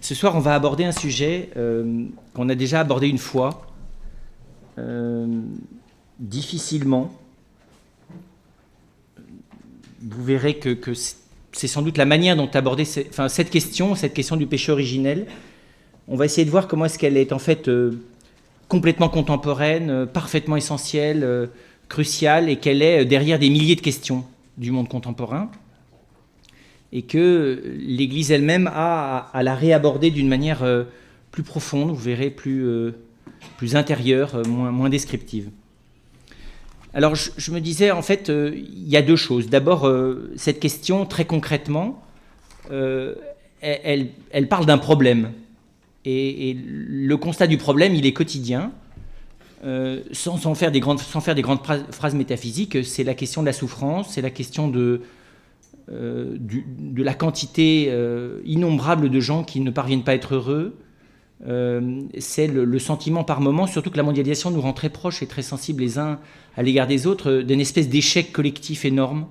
Ce soir, on va aborder un sujet qu'on a déjà abordé une fois, difficilement. Vous verrez que c'est sans doute la manière dont aborder cette question du péché originel. On va essayer de voir comment est-ce qu'elle est en fait complètement contemporaine, parfaitement essentielle, cruciale, et qu'elle est derrière des milliers de questions du monde contemporain, et que l'Église elle-même a à la réaborder d'une manière plus profonde, vous verrez, plus intérieure, moins descriptive. Alors je me disais, en fait, il y a deux choses. D'abord, cette question, très concrètement, elle parle d'un problème. Et le constat du problème, il est quotidien. Sans faire des grandes phrases métaphysiques, c'est la question de la souffrance, c'est la question de la quantité innombrable de gens qui ne parviennent pas à être heureux. C'est le sentiment par moment, surtout que la mondialisation nous rend très proches et très sensibles les uns à l'égard des autres, d'une espèce d'échec collectif énorme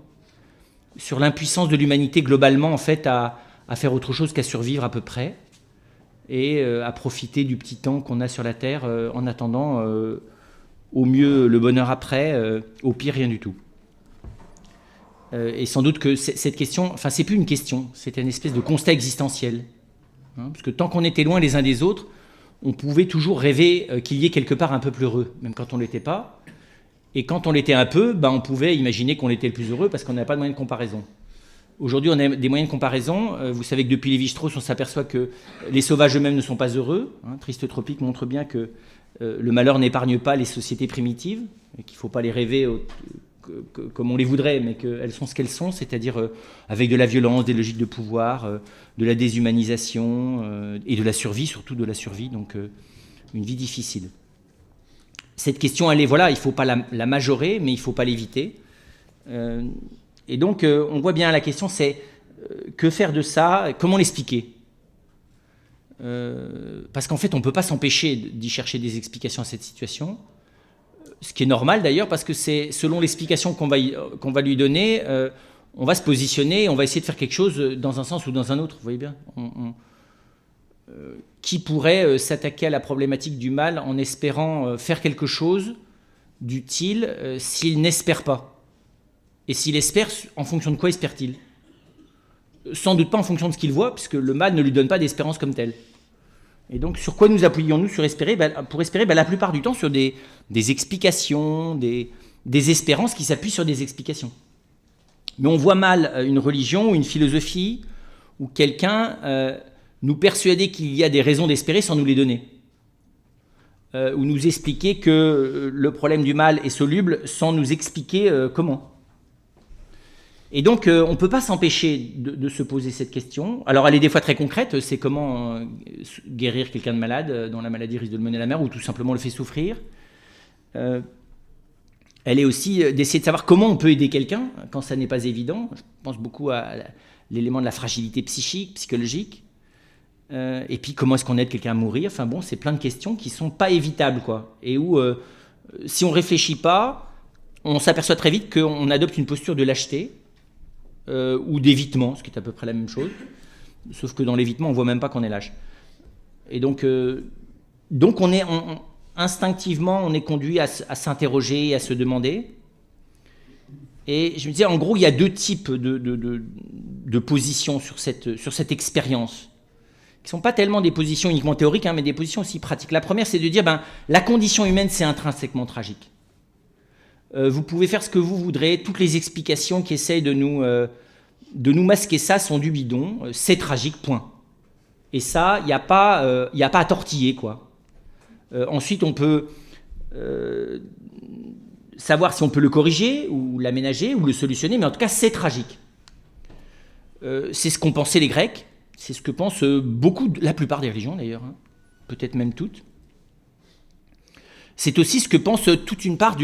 sur l'impuissance de l'humanité globalement en fait à faire autre chose qu'à survivre à peu près et à profiter du petit temps qu'on a sur la Terre en attendant au mieux le bonheur après, au pire rien du tout. Et sans doute que cette question, enfin c'est plus une question, c'est une espèce de constat existentiel. Parce que tant qu'on était loin les uns des autres, on pouvait toujours rêver qu'il y ait quelque part un peu plus heureux, même quand on ne l'était pas. Et quand on l'était un peu, on pouvait imaginer qu'on était le plus heureux parce qu'on n'avait pas de moyens de comparaison. Aujourd'hui, on a des moyens de comparaison. Vous savez que depuis Lévi-Strauss, on s'aperçoit que les sauvages eux-mêmes ne sont pas heureux. Triste Tropique montre bien que le malheur n'épargne pas les sociétés primitives, et qu'il ne faut pas les rêver comme on les voudrait, mais qu'elles sont ce qu'elles sont, c'est-à-dire avec de la violence, des logiques de pouvoir, de la déshumanisation et de la survie, surtout de la survie, donc une vie difficile. Cette question, elle est, voilà, il ne faut pas la majorer, mais il ne faut pas l'éviter. Et donc, on voit bien, la question, c'est que faire de ça, comment l'expliquer ? Parce qu'en fait, on ne peut pas s'empêcher d'y chercher des explications à cette situation. Ce qui est normal d'ailleurs, parce que c'est selon l'explication qu'on va lui donner, on va se positionner, on va essayer de faire quelque chose dans un sens ou dans un autre. Vous voyez bien, qui pourrait s'attaquer à la problématique du mal en espérant faire quelque chose d'utile s'il n'espère pas? Et s'il espère, en fonction de quoi espère-t-il? Sans doute pas en fonction de ce qu'il voit, puisque le mal ne lui donne pas d'espérance comme telle. Et donc, sur quoi nous appuyons-nous pour espérer la plupart du temps sur des explications, des espérances qui s'appuient sur des explications. Mais on voit mal une religion ou une philosophie ou quelqu'un nous persuader qu'il y a des raisons d'espérer sans nous les donner. Ou nous expliquer que le problème du mal est soluble sans nous expliquer comment. Et donc, on ne peut pas s'empêcher de se poser cette question. Alors, elle est des fois très concrète, c'est comment guérir quelqu'un de malade dont la maladie risque de le mener à la mer, ou tout simplement le fait souffrir. Elle est aussi d'essayer de savoir comment on peut aider quelqu'un quand ça n'est pas évident. Je pense beaucoup à l'élément de la fragilité psychique, psychologique. Et puis, comment est-ce qu'on aide quelqu'un à mourir? Enfin bon, c'est plein de questions qui ne sont pas évitables, quoi. Et où, si on ne réfléchit pas, on s'aperçoit très vite qu'on adopte une posture de lâcheté, ou d'évitement, ce qui est à peu près la même chose, sauf que dans l'évitement, on ne voit même pas qu'on est lâche. Et donc on est instinctivement, on est conduit à s'interroger, à se demander. Et je me disais, en gros, il y a deux types de positions sur cette expérience, qui ne sont pas tellement des positions uniquement théoriques, mais des positions aussi pratiques. La première, c'est de dire, la condition humaine, c'est intrinsèquement tragique. Vous pouvez faire ce que vous voudrez, toutes les explications qui essayent de nous masquer ça sont du bidon, c'est tragique, point. Et ça, il n'y a pas à tortiller, quoi. Ensuite, on peut savoir si on peut le corriger, ou l'aménager, ou le solutionner, mais en tout cas, c'est tragique. C'est ce qu'ont pensé les Grecs, c'est ce que pensent la plupart des religions d'ailleurs, peut-être même toutes. C'est aussi ce que pense toute une part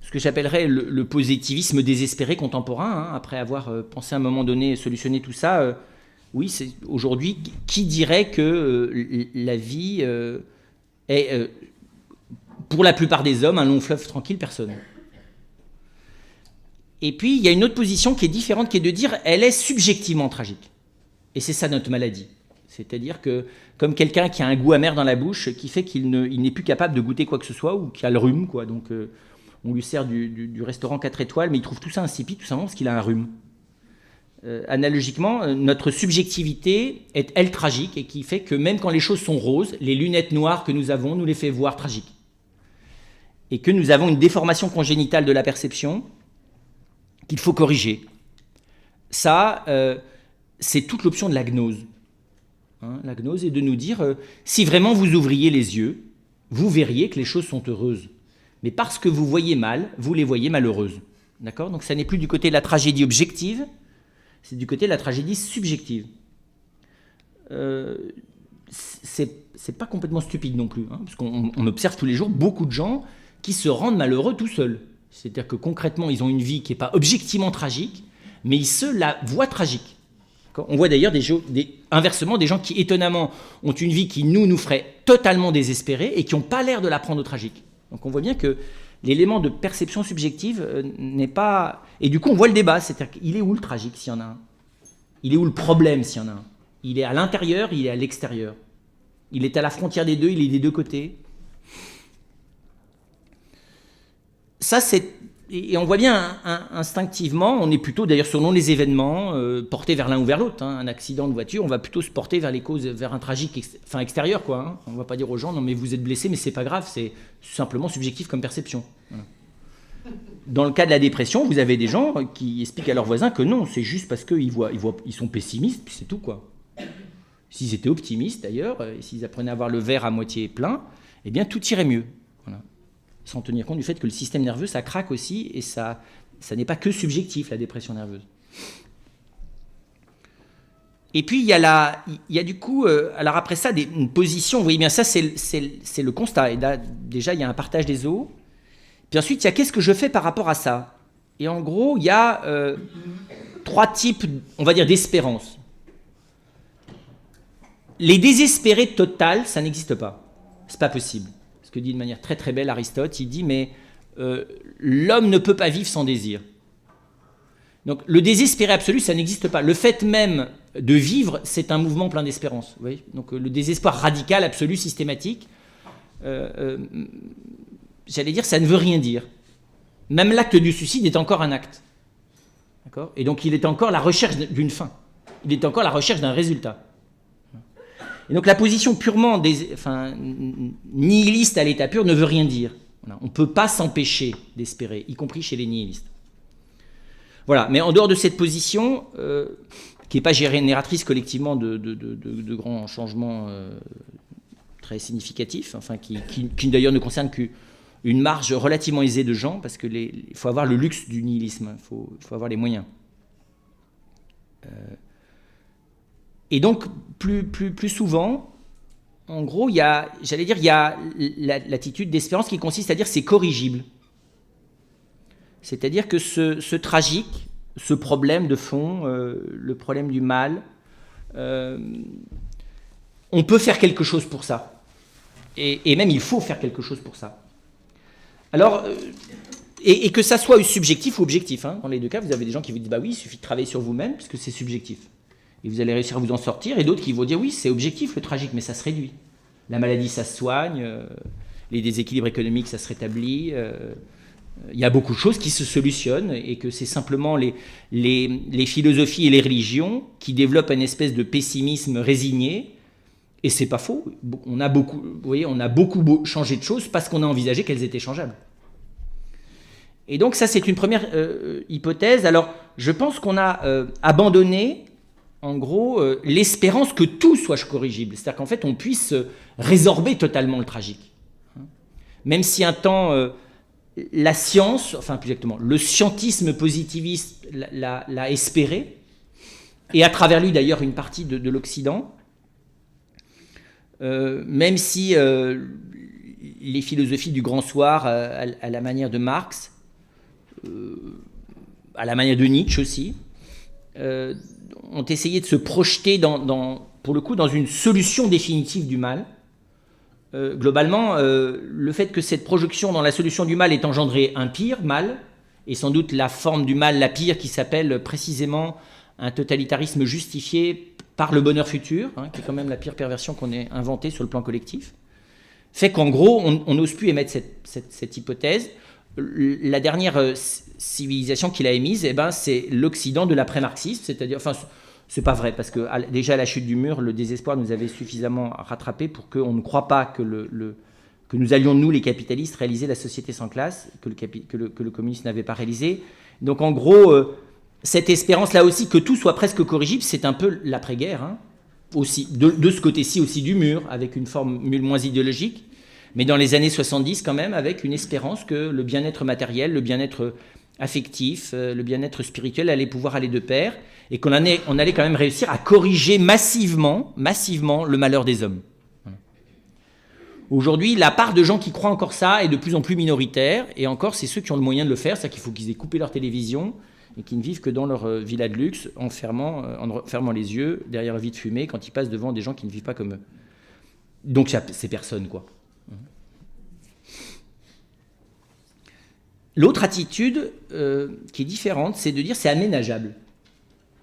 ce que j'appellerais le positivisme désespéré contemporain, après avoir pensé à un moment donné solutionner tout ça. Oui, c'est aujourd'hui, qui dirait que la vie est, pour la plupart des hommes, un long fleuve tranquille? Personne. Et puis, il y a une autre position qui est différente, qui est de dire elle est subjectivement tragique. Et c'est ça notre maladie. C'est-à-dire que, comme quelqu'un qui a un goût amer dans la bouche, qui fait qu'il n'est plus capable de goûter quoi que ce soit, ou qui a le rhume, quoi. Donc, on lui sert du restaurant 4 étoiles, mais il trouve tout ça insipide, tout simplement parce qu'il a un rhume. Analogiquement, notre subjectivité est, elle, tragique, et qui fait que même quand les choses sont roses, les lunettes noires que nous avons nous les fait voir tragiques. Et que nous avons une déformation congénitale de la perception qu'il faut corriger. Ça, c'est toute l'option de la gnose. La gnose est de nous dire, si vraiment vous ouvriez les yeux, vous verriez que les choses sont heureuses. Mais parce que vous voyez mal, vous les voyez malheureuses. D'accord ? Donc ça n'est plus du côté de la tragédie objective, c'est du côté de la tragédie subjective. C'est pas complètement stupide non plus, parce qu'on observe tous les jours beaucoup de gens qui se rendent malheureux tout seuls. C'est-à-dire que concrètement, ils ont une vie qui n'est pas objectivement tragique, mais ils se la voient tragique. On voit d'ailleurs inversement des gens qui, étonnamment, ont une vie qui nous ferait totalement désespérer et qui n'ont pas l'air de la prendre au tragique. Donc on voit bien que l'élément de perception subjective n'est pas... Et du coup, on voit le débat, c'est-à-dire qu'il est où le tragique s'il y en a un ? Il est où le problème s'il y en a un ? Il est à l'intérieur, il est à l'extérieur. Il est à la frontière des deux, il est des deux côtés. Ça, c'est... Et on voit bien instinctivement, on est plutôt, d'ailleurs selon les événements, porté vers l'un ou vers l'autre. Un accident de voiture, on va plutôt se porter vers les causes, vers un tragique extérieur, quoi. On ne va pas dire aux gens, non mais vous êtes blessé, mais c'est pas grave, c'est simplement subjectif comme perception. Voilà. Dans le cas de la dépression, vous avez des gens qui expliquent à leurs voisins que non, c'est juste parce qu'ils ils sont pessimistes, puis c'est tout, quoi. S'ils étaient optimistes d'ailleurs, et s'ils apprenaient à voir le verre à moitié plein, eh bien tout irait mieux. Voilà. Sans tenir compte du fait que le système nerveux, ça craque aussi, et ça n'est pas que subjectif, la dépression nerveuse. Et puis, il y a du coup, alors après ça, une position, vous voyez bien, ça c'est le constat, et là, déjà, il y a un partage des eaux, puis ensuite, il y a qu'est-ce que je fais par rapport à ça ? Et en gros, il y a 3 types, on va dire, d'espérance. Les désespérés totales, ça n'existe pas, c'est pas possible. Ce que dit de manière très très belle Aristote, il dit mais l'homme ne peut pas vivre sans désir. Donc le désespéré absolu, ça n'existe pas. Le fait même de vivre, c'est un mouvement plein d'espérance. Vous voyez ? Donc le désespoir radical, absolu, systématique, j'allais dire, ça ne veut rien dire. Même l'acte du suicide est encore un acte. D'accord ? Et donc il est encore la recherche d'une fin. Il est encore la recherche d'un résultat. Et donc la position purement nihiliste à l'état pur ne veut rien dire. Voilà. On ne peut pas s'empêcher d'espérer, y compris chez les nihilistes. Voilà, mais en dehors de cette position, qui n'est pas génératrice collectivement de grands changements très significatifs, qui d'ailleurs ne concernent qu'une marge relativement aisée de gens, parce qu'il faut avoir le luxe du nihilisme, il faut avoir les moyens. Et donc, plus souvent, en gros, il y a l'attitude d'espérance qui consiste à dire c'est corrigible. C'est-à-dire que ce tragique, ce problème de fond, le problème du mal, on peut faire quelque chose pour ça. Et même, il faut faire quelque chose pour ça. Alors, et que ça soit subjectif ou objectif. Dans les deux cas, vous avez des gens qui vous disent bah oui, il suffit de travailler sur vous-même, puisque c'est subjectif. Et vous allez réussir à vous en sortir, et d'autres qui vont dire oui, c'est objectif le tragique, mais ça se réduit. La maladie, ça se soigne, les déséquilibres économiques, ça se rétablit. Il y a beaucoup de choses qui se solutionnent, et que c'est simplement les philosophies et les religions qui développent une espèce de pessimisme résigné, et c'est pas faux. On a beaucoup changé de choses parce qu'on a envisagé qu'elles étaient changeables. Et donc ça, c'est une première hypothèse. Alors, je pense qu'on a abandonné en gros, l'espérance que tout soit corrigible. C'est-à-dire qu'en fait, on puisse résorber totalement le tragique. Même si un temps, la science, enfin plus exactement, le scientisme positiviste l'a espéré, et à travers lui d'ailleurs une partie de l'Occident, même si les philosophies du grand soir, à la manière de Marx, à la manière de Nietzsche aussi, ont essayé de se projeter pour le coup dans une solution définitive du mal. Globalement, le fait que cette projection dans la solution du mal ait engendré un pire mal, et sans doute la forme du mal la pire qui s'appelle précisément un totalitarisme justifié par le bonheur futur, hein, qui est quand même la pire perversion qu'on ait inventée sur le plan collectif, fait qu'en gros, on n'ose plus émettre cette hypothèse. La dernière civilisation qu'il a émise, eh ben, c'est l'Occident de l'après-marxisme, c'est-à-dire, enfin, c'est pas vrai, parce que déjà à la chute du mur, le désespoir nous avait suffisamment rattrapé pour qu'on ne croie pas que que nous allions, nous les capitalistes, réaliser la société sans classe, que le communisme n'avait pas réalisé. Donc en gros, cette espérance là aussi que tout soit presque corrigible, c'est un peu l'après-guerre, hein, aussi, de ce côté-ci aussi du mur, avec une formule moins idéologique, mais dans les années 70 quand même, avec une espérance que le bien-être matériel, le bien-être affectif, le bien-être spirituel allait pouvoir aller de pair, et qu'on allait quand même réussir à corriger massivement le malheur des hommes. Aujourd'hui, la part de gens qui croient encore ça est de plus en plus minoritaire, et encore, c'est ceux qui ont le moyen de le faire, c'est-à-dire qu'il faut qu'ils aient coupé leur télévision, et qui ne vivent que dans leur villa de luxe, en fermant les yeux, derrière un vide fumé, quand ils passent devant des gens qui ne vivent pas comme eux. Donc c'est personne, quoi. L'autre attitude qui est différente, c'est de dire c'est aménageable.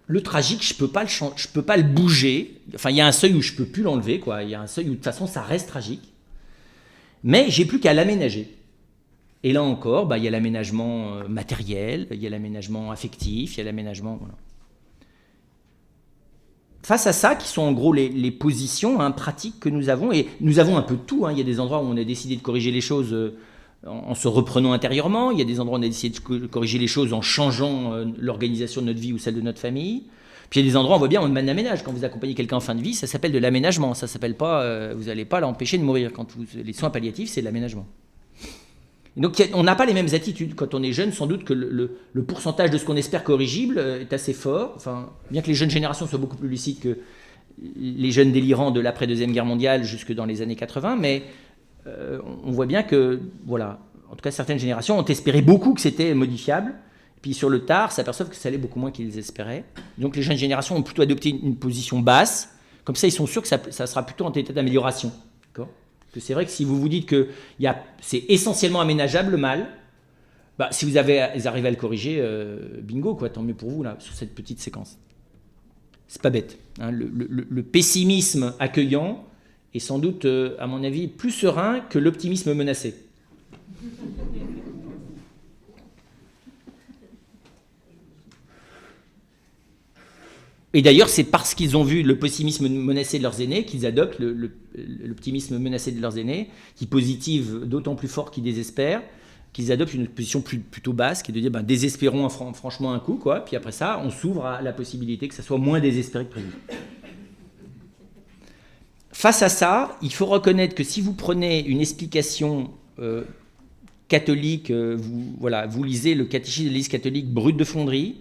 Le tragique, je peux pas le bouger. Enfin, il y a un seuil où je peux plus l'enlever, quoi. Il y a un seuil où de toute façon ça reste tragique. Mais j'ai plus qu'à l'aménager. Et là encore, il y a l'aménagement matériel, il y a l'aménagement affectif, il y a l'aménagement. Voilà. Face à ça, qui sont en gros les positions pratiques que nous avons, et nous avons un peu de tout. Hein. Il y a des endroits où on a décidé de corriger les choses en se reprenant intérieurement. Il y a des endroits où on a décidé de corriger les choses en changeant l'organisation de notre vie ou celle de notre famille. Puis il y a des endroits où on voit bien, on aménage. Quand vous accompagnez quelqu'un en fin de vie, ça s'appelle de l'aménagement. Ça s'appelle pas, vous n'allez pas l'empêcher de mourir. Les soins palliatifs, c'est de l'aménagement. Et donc on n'a pas les mêmes attitudes. Quand on est jeune, sans doute que le pourcentage de ce qu'on espère corrigible est assez fort. Enfin, bien que les jeunes générations soient beaucoup plus lucides que les jeunes délirants de l'après-deuxième guerre mondiale jusque dans les années 80, mais on voit bien que, voilà, en tout cas certaines générations ont espéré beaucoup que c'était modifiable. Puis sur le tard, s'aperçoivent que ça allait beaucoup moins qu'ils espéraient. Donc les jeunes générations ont plutôt adopté une position basse. Comme ça, ils sont sûrs que ça sera plutôt en état d'amélioration. D'accord ? Que c'est vrai que si vous vous dites que c'est essentiellement aménageable le mal, si vous arrivez à le corriger, bingo, quoi, tant mieux pour vous là, sur cette petite séquence. C'est pas bête. Hein, le pessimisme accueillant est sans doute, à mon avis, plus serein que l'optimisme menacé. Et d'ailleurs, c'est parce qu'ils ont vu le pessimisme menacé de leurs aînés qu'ils adoptent l'optimisme menacé de leurs aînés, qui positive d'autant plus fort qu'ils désespèrent, qu'ils adoptent une position plutôt basse, qui est de dire désespérons franchement un coup, quoi. Puis après ça, on s'ouvre à la possibilité que ça soit moins désespéré que prévu. Face à ça, il faut reconnaître que si vous prenez une explication catholique, vous lisez le catéchisme de l'Église catholique brut de fonderie,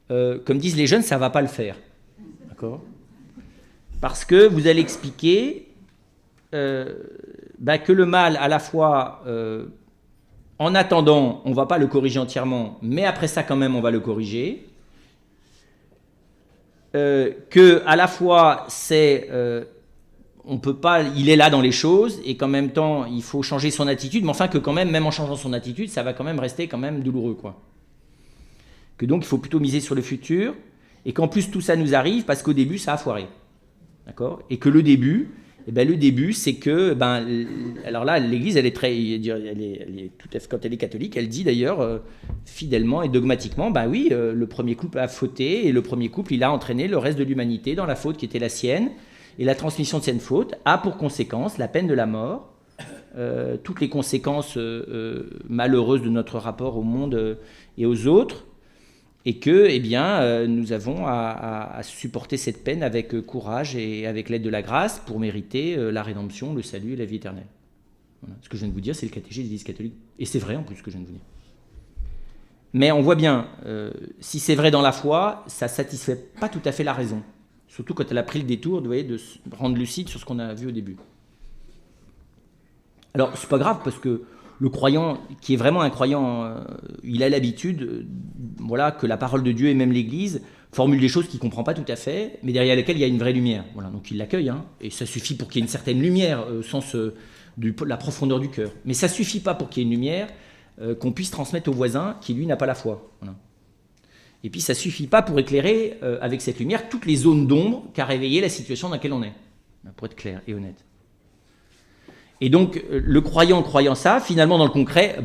comme disent les jeunes, ça ne va pas le faire. D'accord ? Parce que vous allez expliquer que le mal, à la fois, en attendant, on ne va pas le corriger entièrement, mais après ça, quand même, on va le corriger. Que, à la fois, on peut pas, il est là dans les choses, et qu'en même temps, il faut changer son attitude, mais enfin que quand même en changeant son attitude, ça va quand même rester quand même douloureux, quoi. Que donc il faut plutôt miser sur le futur, et qu'en plus tout ça nous arrive parce qu'au début ça a foiré, d'accord ? Et que le début c'est que, alors là l'Église elle est tout à fait, quand elle est catholique, elle dit d'ailleurs fidèlement et dogmatiquement, le premier couple a fauté, et le premier couple il a entraîné le reste de l'humanité dans la faute qui était la sienne, et la transmission de cette faute a pour conséquence la peine de la mort, toutes les conséquences malheureuses de notre rapport au monde et aux autres. Et que, nous avons à supporter cette peine avec courage et avec l'aide de la grâce pour mériter la rédemption, le salut et la vie éternelle. Voilà. Ce que je viens de vous dire, c'est le catéchisme de l'Église catholique. Et c'est vrai en plus ce que je viens de vous dire. Mais on voit bien, si c'est vrai dans la foi, ça ne satisfait pas tout à fait la raison. Surtout quand elle a pris le détour de se rendre lucide sur ce qu'on a vu au début. Alors, c'est pas grave parce que le croyant, qui est vraiment un croyant, il a l'habitude que la parole de Dieu et même l'Église formule des choses qu'il ne comprend pas tout à fait, mais derrière lesquelles il y a une vraie lumière. Voilà, donc il l'accueille, et ça suffit pour qu'il y ait une certaine lumière au sens de la profondeur du cœur. Mais ça ne suffit pas pour qu'il y ait une lumière qu'on puisse transmettre au voisin qui, lui, n'a pas la foi. Voilà. Et puis ça ne suffit pas pour éclairer avec cette lumière toutes les zones d'ombre qu'a réveillé la situation dans laquelle on est, pour être clair et honnête. Et donc le croyant ça, finalement dans le concret,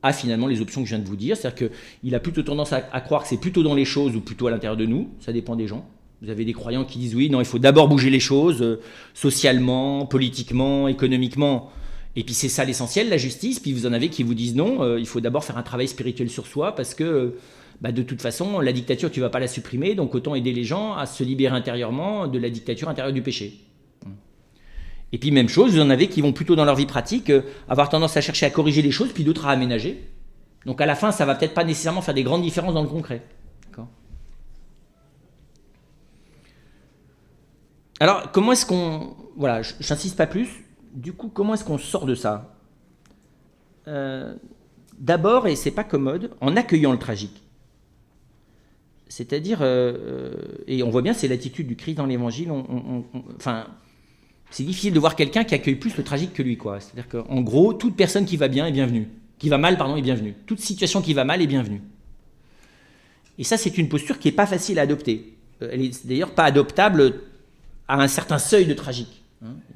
a finalement les options que je viens de vous dire, c'est-à-dire qu'il a plutôt tendance à croire que c'est plutôt dans les choses ou plutôt à l'intérieur de nous, ça dépend des gens. Vous avez des croyants qui disent oui, non, il faut d'abord bouger les choses, socialement, politiquement, économiquement, et puis c'est ça l'essentiel, la justice, puis vous en avez qui vous disent non, il faut d'abord faire un travail spirituel sur soi, parce que de toute façon, la dictature, tu ne vas pas la supprimer, donc autant aider les gens à se libérer intérieurement de la dictature intérieure du péché. Et puis même chose, vous en avez qui vont plutôt dans leur vie pratique avoir tendance à chercher à corriger les choses, puis d'autres à aménager. Donc à la fin, ça va peut-être pas nécessairement faire des grandes différences dans le concret. D'accord ? Alors, comment est-ce qu'on... Voilà, j'insiste pas plus. Du coup, comment est-ce qu'on sort de ça ? D'abord, et c'est pas commode, en accueillant le tragique. C'est-à-dire, et on voit bien, c'est l'attitude du Christ dans l'Évangile, c'est difficile de voir quelqu'un qui accueille plus le tragique que lui, quoi. C'est-à-dire qu'en gros, toute personne qui va bien est bienvenue. Qui va mal, pardon, est bienvenue. Toute situation qui va mal est bienvenue. Et ça, c'est une posture qui n'est pas facile à adopter. Elle est d'ailleurs pas adoptable à un certain seuil de tragique.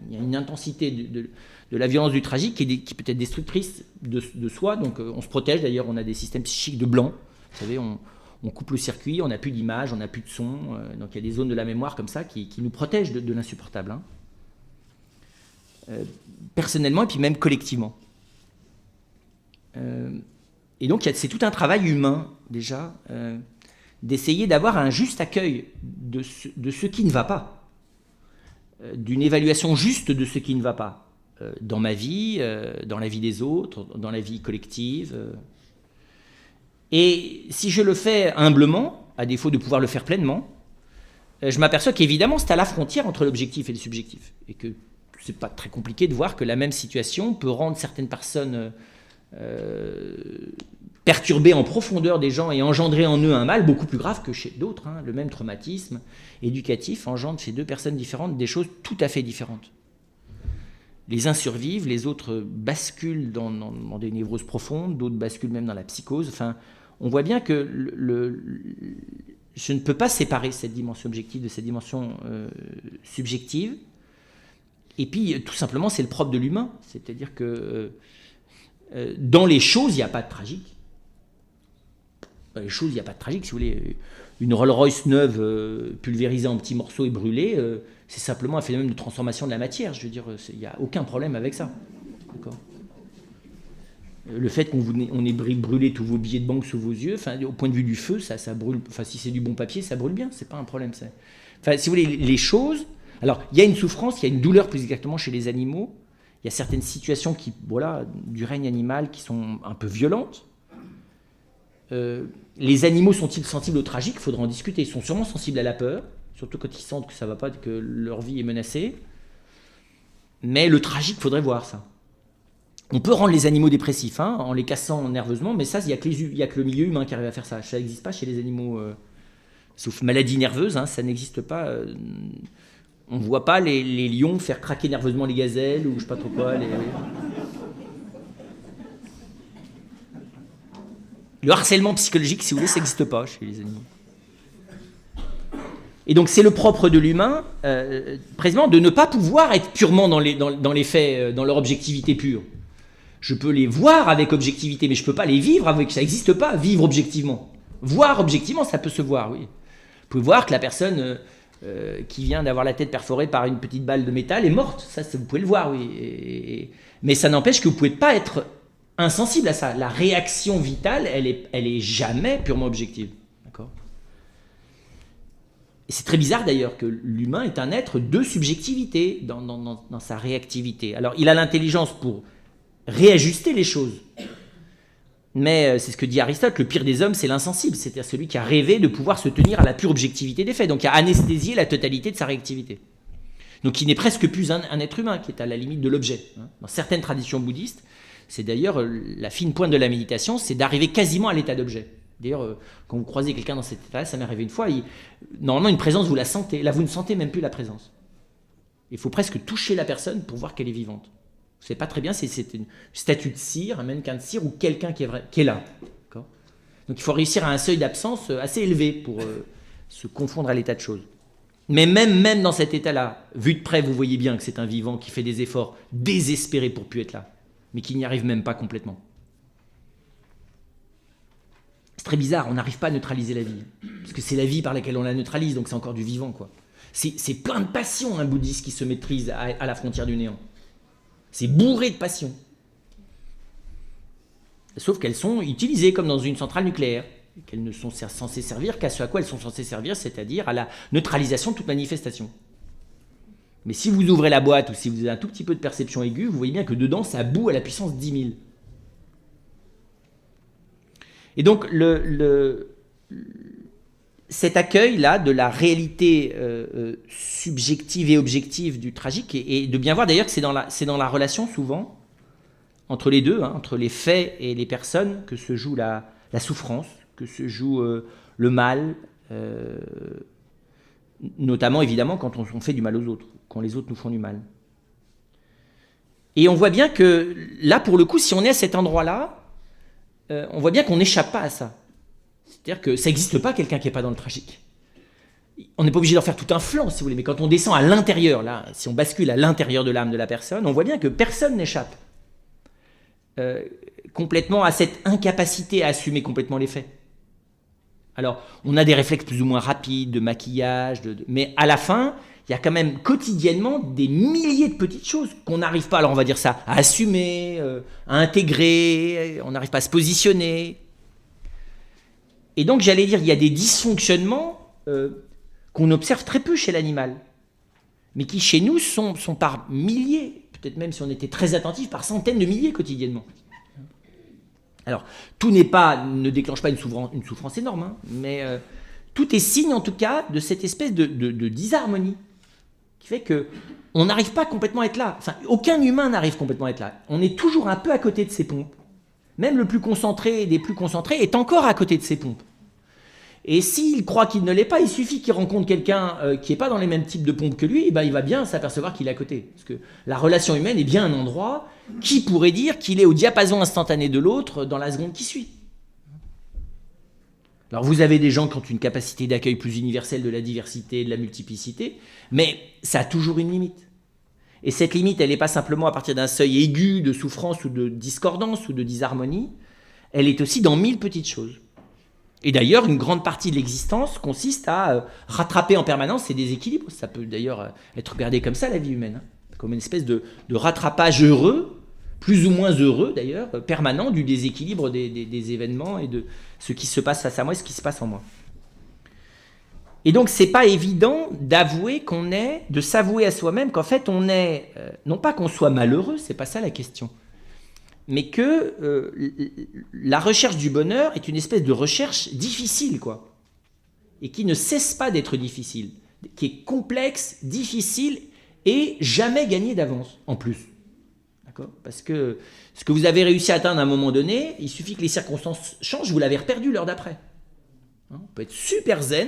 Il y a une intensité de la violence du tragique qui peut être destructrice de soi. Donc on se protège, d'ailleurs, on a des systèmes psychiques de blanc. Vous savez, on coupe le circuit, on n'a plus d'image, on n'a plus de son. Donc il y a des zones de la mémoire comme ça qui nous protègent de l'insupportable. Personnellement et puis même collectivement. Et donc c'est tout un travail humain déjà d'essayer d'avoir un juste accueil de ce qui ne va pas, d'une évaluation juste de ce qui ne va pas dans ma vie, dans la vie des autres, dans la vie collective. Et si je le fais humblement, à défaut de pouvoir le faire pleinement, je m'aperçois qu'évidemment c'est à la frontière entre l'objectif et le subjectif, et que c'est pas très compliqué de voir que la même situation peut rendre certaines personnes perturber en profondeur des gens et engendrer en eux un mal beaucoup plus grave que chez d'autres. Le même traumatisme éducatif engendre chez deux personnes différentes des choses tout à fait différentes. Les uns survivent, les autres basculent dans des névroses profondes, d'autres basculent même dans la psychose. Enfin, on voit bien que je ne peux pas séparer cette dimension objective de cette dimension subjective. Et puis, tout simplement, c'est le propre de l'humain. C'est-à-dire que dans les choses, il n'y a pas de tragique. Dans les choses, il n'y a pas de tragique. Si vous voulez, une Rolls-Royce neuve pulvérisée en petits morceaux et brûlée, c'est simplement un phénomène de transformation de la matière. Je veux dire, il n'y a aucun problème avec ça. D'accord ? Le fait qu'on ait brûlé tous vos billets de banque sous vos yeux, au point de vue du feu, ça brûle. Enfin, si c'est du bon papier, ça brûle bien. C'est pas un problème. Enfin, si vous voulez, les choses... Alors, il y a une souffrance, il y a une douleur plus exactement chez les animaux. Il y a certaines situations du règne animal qui sont un peu violentes. Les animaux sont-ils sensibles au tragique ? Il faudra en discuter. Ils sont sûrement sensibles à la peur, surtout quand ils sentent que ça ne va pas, que leur vie est menacée. Mais le tragique, il faudrait voir ça. On peut rendre les animaux dépressifs en les cassant nerveusement, mais ça, il n'y a que le milieu humain qui arrive à faire ça. Ça n'existe pas chez les animaux, sauf maladie nerveuse, ça n'existe pas. On ne voit pas les lions faire craquer nerveusement les gazelles ou je ne sais pas trop quoi. Le harcèlement psychologique, si vous voulez, ça n'existe pas chez les animaux. Et donc c'est le propre de l'humain, précisément, de ne pas pouvoir être purement dans les faits, dans leur objectivité pure. Je peux les voir avec objectivité, mais je ne peux pas les vivre avec... Ça n'existe pas, vivre objectivement. Voir objectivement, ça peut se voir, oui. Vous pouvez voir que la personne... qui vient d'avoir la tête perforée par une petite balle de métal est morte. Ça, vous pouvez le voir, oui. Mais ça n'empêche que vous ne pouvez pas être insensible à ça. La réaction vitale, elle est jamais purement objective. D'accord ? Et c'est très bizarre d'ailleurs que l'humain est un être de subjectivité dans sa réactivité. Alors, il a l'intelligence pour réajuster les choses. Mais c'est ce que dit Aristote, le pire des hommes, c'est l'insensible, c'est-à-dire celui qui a rêvé de pouvoir se tenir à la pure objectivité des faits, donc qui a anesthésié la totalité de sa réactivité. Donc qui n'est presque plus un être humain, qui est à la limite de l'objet. Dans certaines traditions bouddhistes, c'est d'ailleurs la fine pointe de la méditation, c'est d'arriver quasiment à l'état d'objet. D'ailleurs, quand vous croisez quelqu'un dans cet état-là, ça m'est arrivé une fois, normalement une présence, vous la sentez, là vous ne sentez même plus la présence. Il faut presque toucher la personne pour voir qu'elle est vivante. Vous ne savez pas très bien si c'est une statue de cire, un mannequin de cire ou quelqu'un qui est là. D'accord ? Donc il faut réussir à un seuil d'absence assez élevé pour se confondre à l'état de choses. Mais même dans cet état-là, vu de près, vous voyez bien que c'est un vivant qui fait des efforts désespérés pour plus être là, mais qui n'y arrive même pas complètement. C'est très bizarre, on n'arrive pas à neutraliser la vie. Parce que c'est la vie par laquelle on la neutralise, donc c'est encore du vivant, quoi. C'est plein de passion, un bouddhiste qui se maîtrise à la frontière du néant. C'est bourré de passion. Sauf qu'elles sont utilisées comme dans une centrale nucléaire, qu'elles ne sont censées servir qu'à ce à quoi elles sont censées servir, c'est-à-dire à la neutralisation de toute manifestation. Mais si vous ouvrez la boîte ou si vous avez un tout petit peu de perception aiguë, vous voyez bien que dedans, ça bout à la puissance 10 000. Et donc, cet accueil-là de la réalité subjective et objective du tragique, et de bien voir d'ailleurs que c'est dans la relation souvent, entre les deux, hein, entre les faits et les personnes, que se joue la souffrance, que se joue le mal, notamment évidemment quand on fait du mal aux autres, quand les autres nous font du mal. Et on voit bien que là, pour le coup, si on est à cet endroit-là, on voit bien qu'on n'échappe pas à ça. C'est-à-dire que ça n'existe pas quelqu'un qui n'est pas dans le tragique. On n'est pas obligé d'en faire tout un flanc, si vous voulez, mais quand on descend à l'intérieur, là, si on bascule à l'intérieur de l'âme de la personne, on voit bien que personne n'échappe complètement à cette incapacité à assumer complètement les faits. Alors, on a des réflexes plus ou moins rapides, de maquillage, mais à la fin, il y a quand même quotidiennement des milliers de petites choses qu'on n'arrive pas, alors on va dire ça, à assumer, à intégrer, on n'arrive pas à se positionner. Et donc, j'allais dire, il y a des dysfonctionnements qu'on observe très peu chez l'animal, mais qui chez nous sont par milliers, peut-être même si on était très attentif, par centaines de milliers quotidiennement. Alors, tout ne déclenche pas une souffrance énorme, hein, mais tout est signe en tout cas de cette espèce de disharmonie qui fait qu'on n'arrive pas complètement à être là. Enfin, aucun humain n'arrive complètement à être là. On est toujours un peu à côté de ses pompes. Même le plus concentré des plus concentrés est encore à côté de ses pompes. Et s'il croit qu'il ne l'est pas, il suffit qu'il rencontre quelqu'un qui n'est pas dans les mêmes types de pompes que lui, et ben il va bien s'apercevoir qu'il est à côté. Parce que la relation humaine est bien un endroit qui pourrait dire qu'il est au diapason instantané de l'autre dans la seconde qui suit. Alors vous avez des gens qui ont une capacité d'accueil plus universelle de la diversité, de la multiplicité, mais ça a toujours une limite. Et cette limite, elle n'est pas simplement à partir d'un seuil aigu de souffrance ou de discordance ou de disharmonie, elle est aussi dans 1000 petites choses. Et d'ailleurs, une grande partie de l'existence consiste à rattraper en permanence ces déséquilibres. Ça peut d'ailleurs être regardé comme ça, la vie humaine, hein, comme une espèce de rattrapage heureux, plus ou moins heureux d'ailleurs, permanent du déséquilibre des événements et de ce qui se passe face à moi et ce qui se passe en moi. Et donc, c'est pas évident d'avouer de s'avouer à soi-même qu'en fait, on est, non pas qu'on soit malheureux, c'est pas ça la question, mais que la recherche du bonheur est une espèce de recherche difficile, quoi, et qui ne cesse pas d'être difficile, qui est complexe, difficile et jamais gagnée d'avance, en plus. D'accord ? Parce que ce que vous avez réussi à atteindre à un moment donné, il suffit que les circonstances changent, vous l'avez reperdu l'heure d'après. Hein ? On peut être super zen,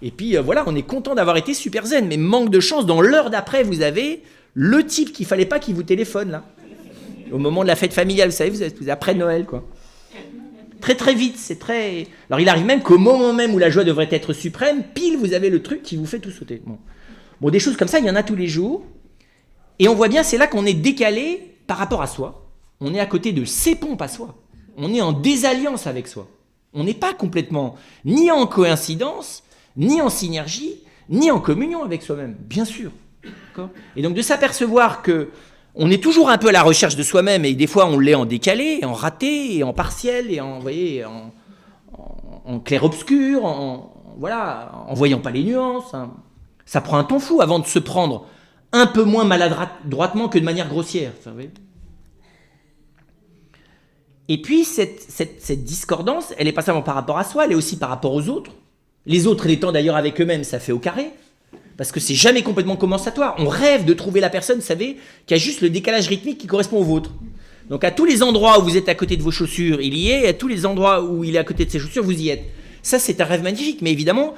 et puis voilà, on est content d'avoir été super zen, mais manque de chance, dans l'heure d'après, vous avez le type qu'il ne fallait pas qu'il vous téléphone, là. Au moment de la fête familiale, vous savez, vous êtes après Noël, quoi. Très très vite, c'est très... Alors il arrive même qu'au moment même où la joie devrait être suprême, pile, vous avez le truc qui vous fait tout sauter. Bon, des choses comme ça, il y en a tous les jours. Et on voit bien, c'est là qu'on est décalé par rapport à soi. On est à côté de ses pompes à soi. On est en désalliance avec soi. On n'est pas complètement ni en coïncidence, ni en synergie, ni en communion avec soi-même, bien sûr. D'accord ? Et donc de s'apercevoir que on est toujours un peu à la recherche de soi-même, et des fois on l'est en décalé, en raté, et en partiel, et en, vous voyez, en clair-obscur, en voyant pas les nuances. Hein. Ça prend un temps fou avant de se prendre un peu moins maladroitement que de manière grossière. Vous savez. Et puis cette discordance, elle n'est pas seulement par rapport à soi, elle est aussi par rapport aux autres. Les autres étant d'ailleurs avec eux-mêmes, ça fait au carré. Parce que c'est jamais complètement compensatoire. On rêve de trouver la personne, vous savez, qui a juste le décalage rythmique qui correspond au vôtre. Donc à tous les endroits où vous êtes à côté de vos chaussures, il y est, et à tous les endroits où il est à côté de ses chaussures, vous y êtes. Ça, c'est un rêve magnifique, mais évidemment,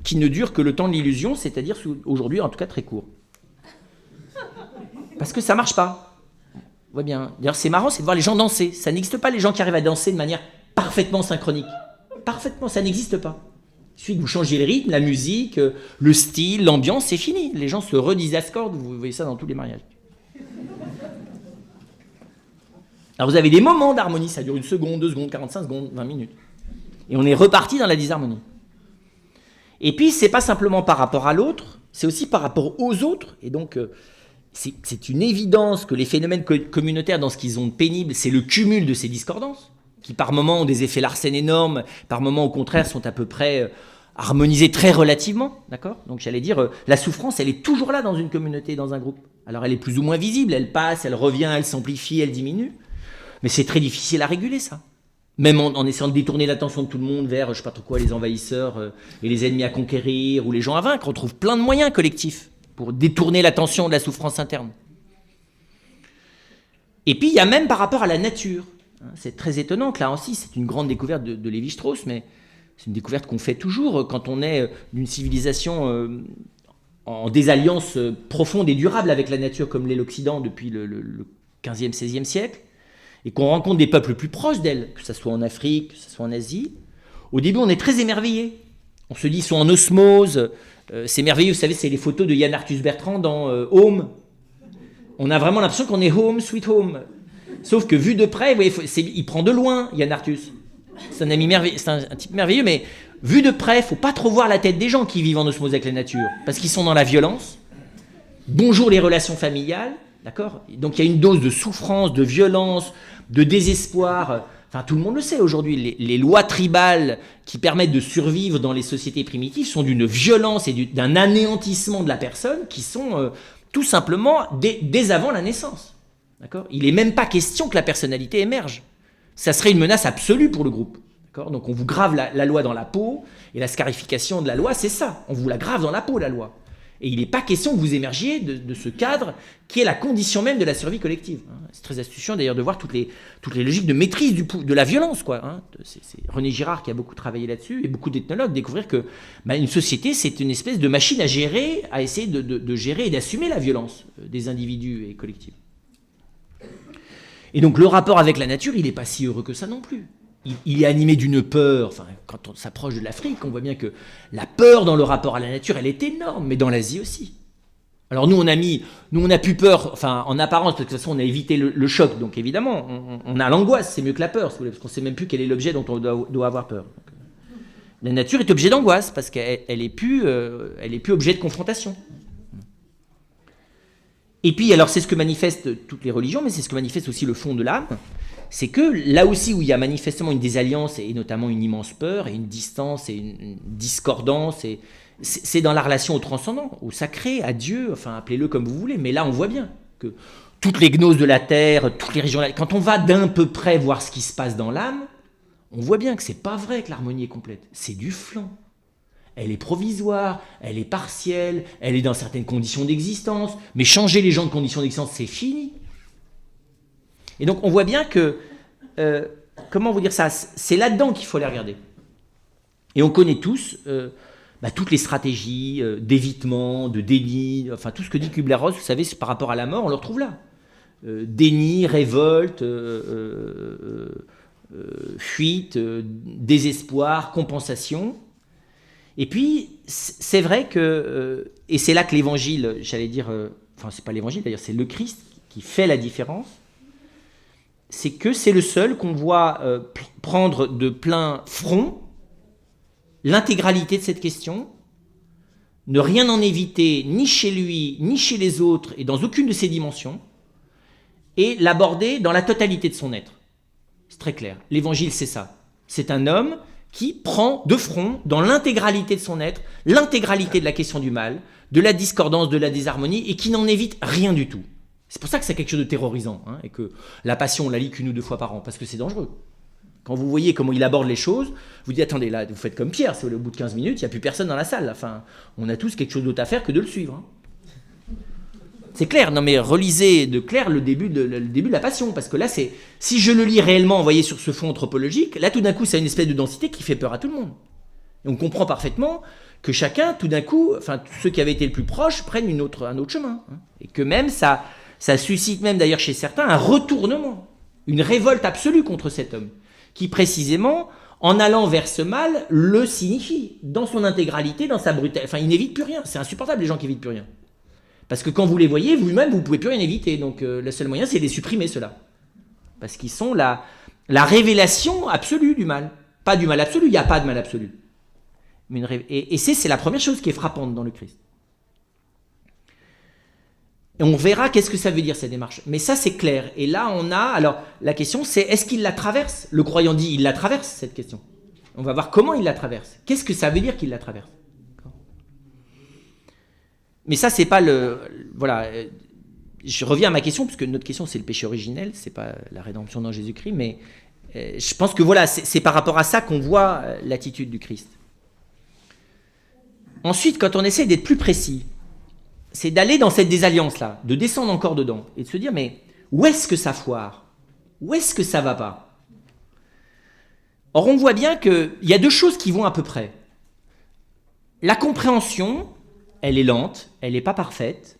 qui ne dure que le temps de l'illusion, c'est-à-dire aujourd'hui, en tout cas, très court. Parce que ça marche pas. On voit bien. D'ailleurs, c'est marrant, c'est de voir les gens danser. Ça n'existe pas les gens qui arrivent à danser de manière parfaitement synchronique. Parfaitement, ça n'existe pas. Il suffit que vous changez le rythme, la musique, le style, l'ambiance, c'est fini. Les gens se rediscordent, vous voyez ça dans tous les mariages. Alors vous avez des moments d'harmonie, ça dure 1 seconde, 2 secondes, 45 secondes, 20 minutes. Et on est reparti dans la disharmonie. Et puis, c'est pas simplement par rapport à l'autre, c'est aussi par rapport aux autres. Et donc, c'est une évidence que les phénomènes communautaires, dans ce qu'ils ont de pénible, c'est le cumul de ces discordances, qui par moments ont des effets Larsen énormes, par moments, au contraire, sont à peu près harmonisés très relativement. D'accord ? Donc, j'allais dire, la souffrance, elle est toujours là dans une communauté, dans un groupe. Alors, elle est plus ou moins visible, elle passe, elle revient, elle s'amplifie, elle diminue. Mais c'est très difficile à réguler, ça. Même en essayant de détourner l'attention de tout le monde vers, je sais pas trop quoi, les envahisseurs et les ennemis à conquérir ou les gens à vaincre, on trouve plein de moyens collectifs pour détourner l'attention de la souffrance interne. Et puis, il y a même par rapport à la nature. C'est très étonnant que là aussi, c'est une grande découverte de Lévi-Strauss, mais c'est une découverte qu'on fait toujours quand on est d'une civilisation en désalliance profonde et durable avec la nature, comme l'est l'Occident depuis le 15e, 16e siècle. Et qu'on rencontre des peuples plus proches d'elle, que ce soit en Afrique, que ce soit en Asie, au début, on est très émerveillé. On se dit, ils sont en osmose. C'est merveilleux, vous savez, c'est les photos de Yann Arthus Bertrand dans Home. On a vraiment l'impression qu'on est home, sweet home. Sauf que vu de près, vous voyez, il prend de loin, Yann Arthus. C'est un ami merveilleux, c'est un type merveilleux, mais vu de près, il ne faut pas trop voir la tête des gens qui vivent en osmose avec la nature, parce qu'ils sont dans la violence. Bonjour les relations familiales, d'accord ? Donc il y a une dose de souffrance, de violence, de désespoir. Enfin, tout le monde le sait aujourd'hui. Les lois tribales qui permettent de survivre dans les sociétés primitives sont d'une violence et d'un anéantissement de la personne qui sont tout simplement dès avant la naissance. D'accord ? Il n'est même pas question que la personnalité émerge. Ça serait une menace absolue pour le groupe. D'accord ? Donc on vous grave la loi dans la peau, et la scarification de la loi, c'est ça. On vous la grave dans la peau, la loi. Et il n'est pas question que vous émergiez de ce cadre qui est la condition même de la survie collective. C'est très astucieux d'ailleurs de voir toutes les logiques de maîtrise de la violence. C'est René Girard qui a beaucoup travaillé là-dessus, et beaucoup d'ethnologues découvrir que une société, c'est une espèce de machine à gérer, à essayer de gérer et d'assumer la violence des individus et collectifs. Et donc le rapport avec la nature, il n'est pas si heureux que ça non plus. Il est animé d'une peur. Enfin, quand on s'approche de l'Afrique, on voit bien que la peur dans le rapport à la nature, elle est énorme, mais dans l'Asie aussi. Alors nous, on a plus peur, enfin en apparence, parce que de toute façon, on a évité le choc. Donc évidemment, on a l'angoisse, c'est mieux que la peur, si vous voulez, parce qu'on ne sait même plus quel est l'objet dont on doit avoir peur. Donc, la nature est objet d'angoisse, parce qu'elle n'est plus objet de confrontation. Et puis, alors c'est ce que manifestent toutes les religions, mais c'est ce que manifeste aussi le fond de l'âme. C'est que là aussi où il y a manifestement une désalliance et notamment une immense peur et une distance et une discordance, c'est dans la relation au transcendant, au sacré, à Dieu, enfin appelez-le comme vous voulez, mais là on voit bien que toutes les gnoses de la terre, toutes les régions, quand on va d'un peu près voir ce qui se passe dans l'âme, on voit bien que c'est pas vrai que l'harmonie est complète, c'est du flan. Elle est provisoire, elle est partielle, elle est dans certaines conditions d'existence, mais changer les gens de conditions d'existence, c'est fini. Et donc on voit bien que, comment vous dire ça, c'est là-dedans qu'il faut les regarder. Et on connaît tous toutes les stratégies d'évitement, de déni, enfin tout ce que dit Kubler-Ross, vous savez, par rapport à la mort, on le retrouve là. Déni, révolte, fuite, désespoir, compensation. Et puis, c'est vrai que, et c'est là que l'évangile, j'allais dire, enfin c'est pas l'évangile d'ailleurs, c'est le Christ qui fait la différence, c'est que c'est le seul qu'on voit prendre de plein front l'intégralité de cette question, ne rien en éviter ni chez lui, ni chez les autres, et dans aucune de ses dimensions, et l'aborder dans la totalité de son être. C'est très clair. L'évangile, c'est ça. C'est un homme qui prend de front, dans l'intégralité de son être, l'intégralité de la question du mal, de la discordance, de la désharmonie, et qui n'en évite rien du tout. C'est pour ça que c'est quelque chose de terrorisant, et que la passion, on la lit qu'une ou deux fois par an, parce que c'est dangereux. Quand vous voyez comment il aborde les choses, vous dites, attendez, là, vous faites comme Pierre, c'est au bout de 15 minutes, il n'y a plus personne dans la salle. Enfin, on a tous quelque chose d'autre à faire que de le suivre. C'est clair, non mais relisez de clair le début de la passion, parce que là, si je le lis réellement, envoyé sur ce fond anthropologique, là, tout d'un coup, ça a une espèce de densité qui fait peur à tout le monde. Et on comprend parfaitement que chacun, tout d'un coup, enfin, ceux qui avaient été le plus proches, prennent un autre chemin. Et que même, ça suscite même d'ailleurs chez certains un retournement, une révolte absolue contre cet homme, qui précisément, en allant vers ce mal, le signifie, dans son intégralité, dans sa brutalité. Enfin, il n'évite plus rien, c'est insupportable les gens qui n'évitent plus rien. Parce que quand vous les voyez, vous-même, vous ne pouvez plus rien éviter, donc le seul moyen, c'est de les supprimer, ceux-là. Parce qu'ils sont la révélation absolue du mal. Pas du mal absolu, il n'y a pas de mal absolu. Mais et c'est la première chose qui est frappante dans le Christ. Et on verra qu'est-ce que ça veut dire cette démarche. Mais ça c'est clair. Et là on a, alors la question c'est est-ce qu'il la traverse? Le croyant dit il la traverse cette question. On va voir comment il la traverse. Qu'est-ce que ça veut dire qu'il la traverse? Mais ça c'est pas le... Voilà, je reviens à ma question, puisque notre question c'est le péché originel, c'est pas la rédemption dans Jésus-Christ, mais je pense que voilà, c'est par rapport à ça qu'on voit l'attitude du Christ. Ensuite, quand on essaie d'être plus précis, c'est d'aller dans cette désalliance-là, de descendre encore dedans, et de se dire, mais où est-ce que ça foire? Où est-ce que ça va pas? Or, on voit bien qu'il y a deux choses qui vont à peu près. La compréhension, elle est lente, elle n'est pas parfaite,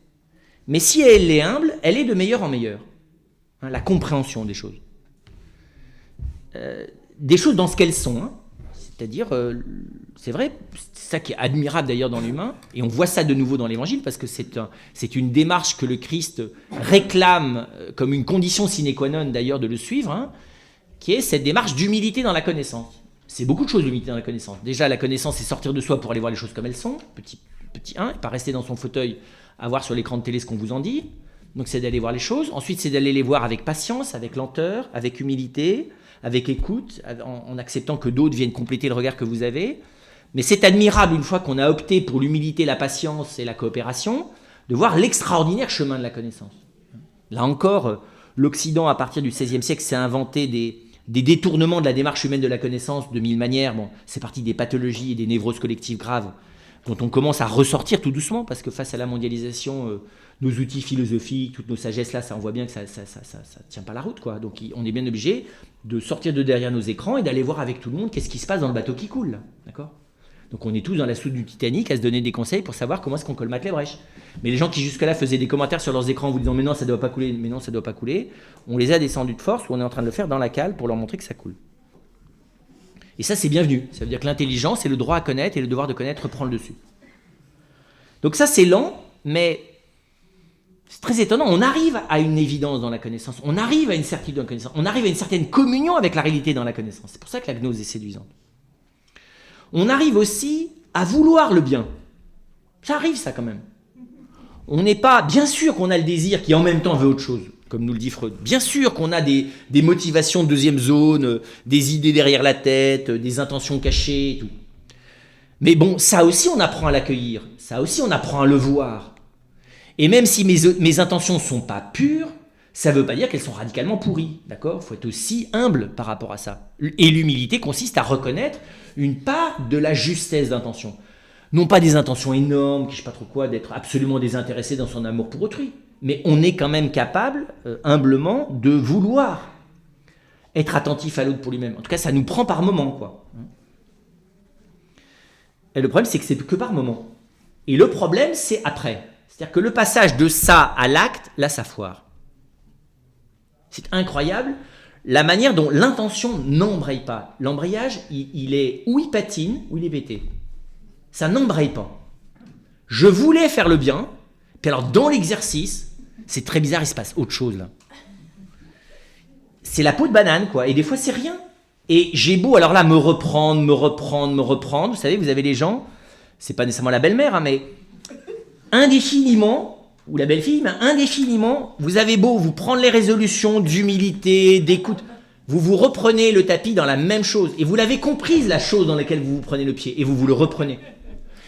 mais si elle est humble, elle est de meilleur en meilleur. Hein, la compréhension des choses. Des choses dans ce qu'elles sont, hein. C'est-à-dire, c'est vrai, c'est ça qui est admirable d'ailleurs dans l'humain, et on voit ça de nouveau dans l'Évangile, parce que c'est une démarche que le Christ réclame comme une condition sine qua non d'ailleurs de le suivre, hein, qui est cette démarche d'humilité dans la connaissance. C'est beaucoup de choses l'humilité dans la connaissance. Déjà, la connaissance, c'est sortir de soi pour aller voir les choses comme elles sont, petit 1, et pas rester dans son fauteuil à voir sur l'écran de télé ce qu'on vous en dit. Donc c'est d'aller voir les choses. Ensuite, c'est d'aller les voir avec patience, avec lenteur, avec humilité, avec écoute, en acceptant que d'autres viennent compléter le regard que vous avez. Mais c'est admirable, une fois qu'on a opté pour l'humilité, la patience et la coopération, de voir l'extraordinaire chemin de la connaissance. Là encore, l'Occident, à partir du XVIe siècle, s'est inventé des détournements de la démarche humaine de la connaissance de mille manières. Bon, c'est parti des pathologies et des névroses collectives graves, dont on commence à ressortir tout doucement, parce que face à la mondialisation, nos outils philosophiques, toutes nos sagesses là, ça on voit bien que ça tient pas la route, quoi. Donc on est bien obligé de sortir de derrière nos écrans et d'aller voir avec tout le monde qu'est-ce qui se passe dans le bateau qui coule, là, d'accord? Donc on est tous dans la soute du Titanic à se donner des conseils pour savoir comment est-ce qu'on colmate les brèches. Mais les gens qui jusque-là faisaient des commentaires sur leurs écrans en vous disant mais non ça doit pas couler, mais non ça doit pas couler, on les a descendus de force ou on est en train de le faire dans la cale pour leur montrer que ça coule. Et ça c'est bienvenu, ça veut dire que l'intelligence et le droit à connaître et le devoir de connaître prend le dessus. Donc ça c'est lent, mais c'est très étonnant, on arrive à une évidence dans la connaissance, on arrive à une certitude dans la connaissance, on arrive à une certaine communion avec la réalité dans la connaissance. C'est pour ça que la gnose est séduisante. On arrive aussi à vouloir le bien. Ça arrive ça quand même. On n'est pas, bien sûr qu'on a le désir qui en même temps veut autre chose, comme nous le dit Freud. Bien sûr qu'on a des motivations de deuxième zone, des idées derrière la tête, des intentions cachées et tout. Mais bon, ça aussi on apprend à l'accueillir, ça aussi on apprend à le voir. Et même si mes intentions ne sont pas pures, ça ne veut pas dire qu'elles sont radicalement pourries, d'accord? Il faut être aussi humble par rapport à ça. Et l'humilité consiste à reconnaître une part de la justesse d'intention. Non pas des intentions énormes, qui je ne sais pas trop quoi, d'être absolument désintéressé dans son amour pour autrui, mais on est quand même capable, humblement, de vouloir être attentif à l'autre pour lui-même. En tout cas, ça nous prend par moment, quoi. Et le problème, c'est que c'est que par moment. Et le problème, c'est après. C'est-à-dire que le passage de ça à l'acte, là, ça foire. C'est incroyable la manière dont l'intention n'embraye pas. L'embrayage, il est ou il patine ou il est pété. Ça n'embraye pas. Je voulais faire le bien, puis alors dans l'exercice, c'est très bizarre, il se passe autre chose là. C'est la peau de banane, quoi. Et des fois, c'est rien. Et j'ai beau, alors là, me reprendre. Vous savez, vous avez les gens, c'est pas nécessairement la belle-mère, hein, mais indéfiniment, ou la belle-fille, mais indéfiniment, vous avez beau vous prendre les résolutions d'humilité, d'écoute, vous vous reprenez le tapis dans la même chose. Et vous l'avez comprise, la chose dans laquelle vous vous prenez le pied, et vous le reprenez.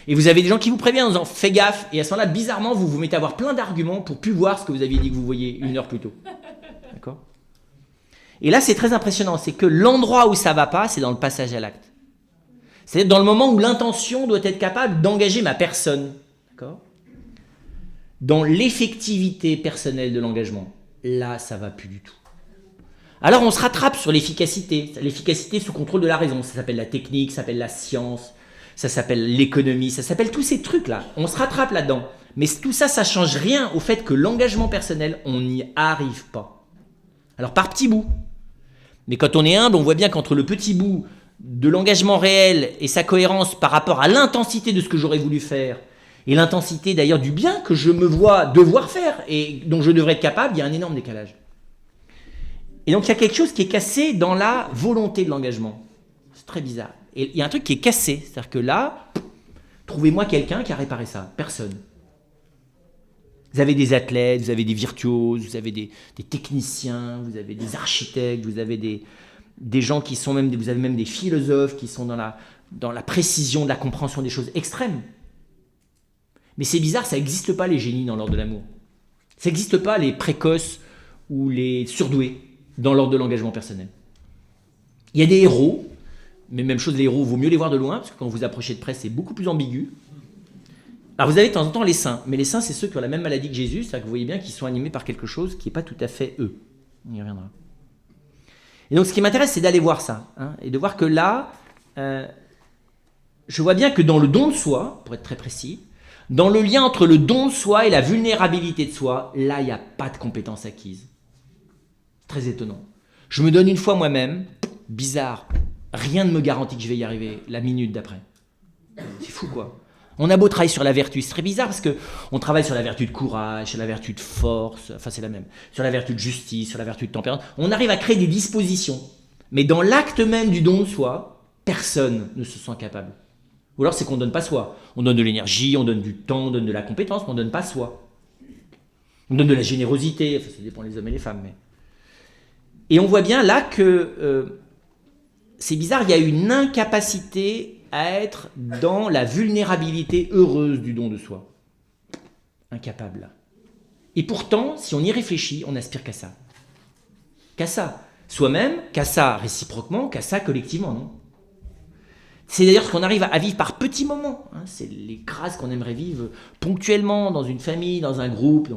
Et vous avez des gens qui vous préviennent en disant « fais gaffe », et à ce moment-là, bizarrement, vous vous mettez à avoir plein d'arguments pour plus voir ce que vous aviez dit que vous voyiez 1 heure plus tôt. D'accord ? Et là, c'est très impressionnant, c'est que l'endroit où ça va pas, c'est dans le passage à l'acte. C'est dans le moment où l'intention doit être capable d'engager ma personne. D'accord ? Dans l'effectivité personnelle de l'engagement. Là, ça va plus du tout. Alors, on se rattrape sur l'efficacité. L'efficacité sous contrôle de la raison. Ça s'appelle la technique, ça s'appelle la science, ça s'appelle l'économie, ça s'appelle tous ces trucs-là. On se rattrape là-dedans. Mais tout ça, ça change rien au fait que l'engagement personnel, on n'y arrive pas. Alors, par petits bouts. Mais quand on est humble, on voit bien qu'entre le petit bout de l'engagement réel et sa cohérence par rapport à l'intensité de ce que j'aurais voulu faire, et l'intensité d'ailleurs du bien que je me vois devoir faire et dont je devrais être capable, il y a un énorme décalage. Et donc il y a quelque chose qui est cassé dans la volonté de l'engagement. C'est très bizarre. Et il y a un truc qui est cassé, c'est-à-dire que là, trouvez-moi quelqu'un qui a réparé ça. Personne. Vous avez des athlètes, vous avez des virtuoses, vous avez des techniciens, vous avez des architectes, vous avez des gens qui sont même, vous avez même des philosophes qui sont dans la précision de la compréhension des choses extrêmes. Mais c'est bizarre, ça n'existe pas les génies dans l'ordre de l'amour. Ça n'existe pas les précoces ou les surdoués dans l'ordre de l'engagement personnel. Il y a des héros, mais même chose, les héros, il vaut mieux les voir de loin, parce que quand vous approchez de près, c'est beaucoup plus ambigu. Alors vous avez de temps en temps les saints, mais les saints, c'est ceux qui ont la même maladie que Jésus, c'est-à-dire que vous voyez bien qu'ils sont animés par quelque chose qui n'est pas tout à fait eux. On y reviendra. Et donc ce qui m'intéresse, c'est d'aller voir ça, hein, et de voir que là, je vois bien que dans le don de soi, pour être très précis, dans le lien entre le don de soi et la vulnérabilité de soi, là, il n'y a pas de compétence acquise. Très étonnant. Je me donne une fois moi-même, bizarre, rien ne me garantit que je vais y arriver la minute d'après. C'est fou, quoi. On a beau travailler sur la vertu, c'est très bizarre parce qu'on travaille sur la vertu de courage, sur la vertu de force, enfin c'est la même, sur la vertu de justice, sur la vertu de tempérance. On arrive à créer des dispositions, mais dans l'acte même du don de soi, personne ne se sent capable. Ou alors c'est qu'on ne donne pas soi. On donne de l'énergie, on donne du temps, on donne de la compétence, mais on ne donne pas soi. On donne de la générosité, enfin ça dépend les hommes et les femmes. Mais... Et on voit bien là que c'est bizarre, il y a une incapacité à être dans la vulnérabilité heureuse du don de soi. Incapable là. Et pourtant, si on y réfléchit, on n'aspire qu'à ça. Qu'à ça. Soi-même, qu'à ça réciproquement, qu'à ça collectivement, non ? C'est d'ailleurs ce qu'on arrive à vivre par petits moments. Hein. C'est les grâces qu'on aimerait vivre ponctuellement dans une famille, dans un groupe.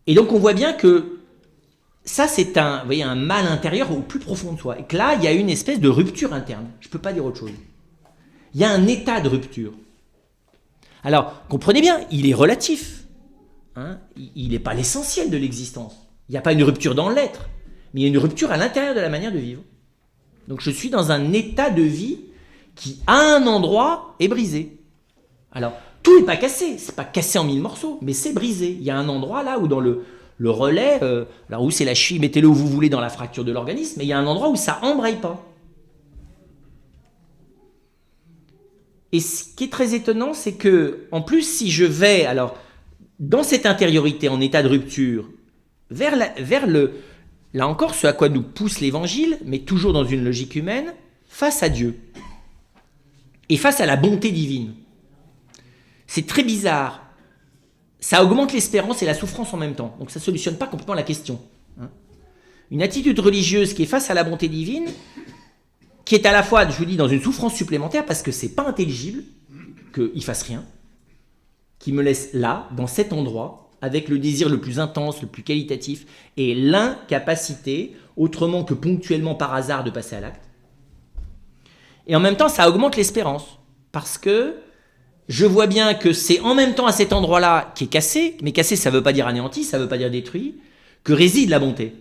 Et donc on voit bien que ça, c'est un mal intérieur au plus profond de soi. Et que là, il y a une espèce de rupture interne. Je ne peux pas dire autre chose. Il y a un état de rupture. Alors, comprenez bien, il est relatif. Hein, il n'est pas l'essentiel de l'existence. Il n'y a pas une rupture dans l'être, mais il y a une rupture à l'intérieur de la manière de vivre. Donc je suis dans un état de vie qui, à un endroit, est brisé. Alors, tout n'est pas cassé. C'est pas cassé en 1000 morceaux, mais c'est brisé. Il y a un endroit là où dans le relais, alors où c'est la cheville, mettez-le où vous voulez dans la fracture de l'organisme, mais il y a un endroit où ça embraye pas. Et ce qui est très étonnant, c'est que, en plus, si je vais, alors, dans cette intériorité, en état de rupture, vers là encore, ce à quoi nous pousse l'Évangile, mais toujours dans une logique humaine, face à Dieu, et face à la bonté divine. C'est très bizarre. Ça augmente l'espérance et la souffrance en même temps. Donc ça ne solutionne pas complètement la question. Une attitude religieuse qui est face à la bonté divine, qui est à la fois, je vous dis, dans une souffrance supplémentaire, parce que c'est pas intelligible qu'il ne fasse rien, qui me laisse là, dans cet endroit, avec le désir le plus intense, le plus qualitatif, et l'incapacité, autrement que ponctuellement par hasard, de passer à l'acte. Et en même temps, ça augmente l'espérance, parce que je vois bien que c'est en même temps à cet endroit-là qui est cassé, mais cassé, ça ne veut pas dire anéanti, ça ne veut pas dire détruit, que réside la bonté,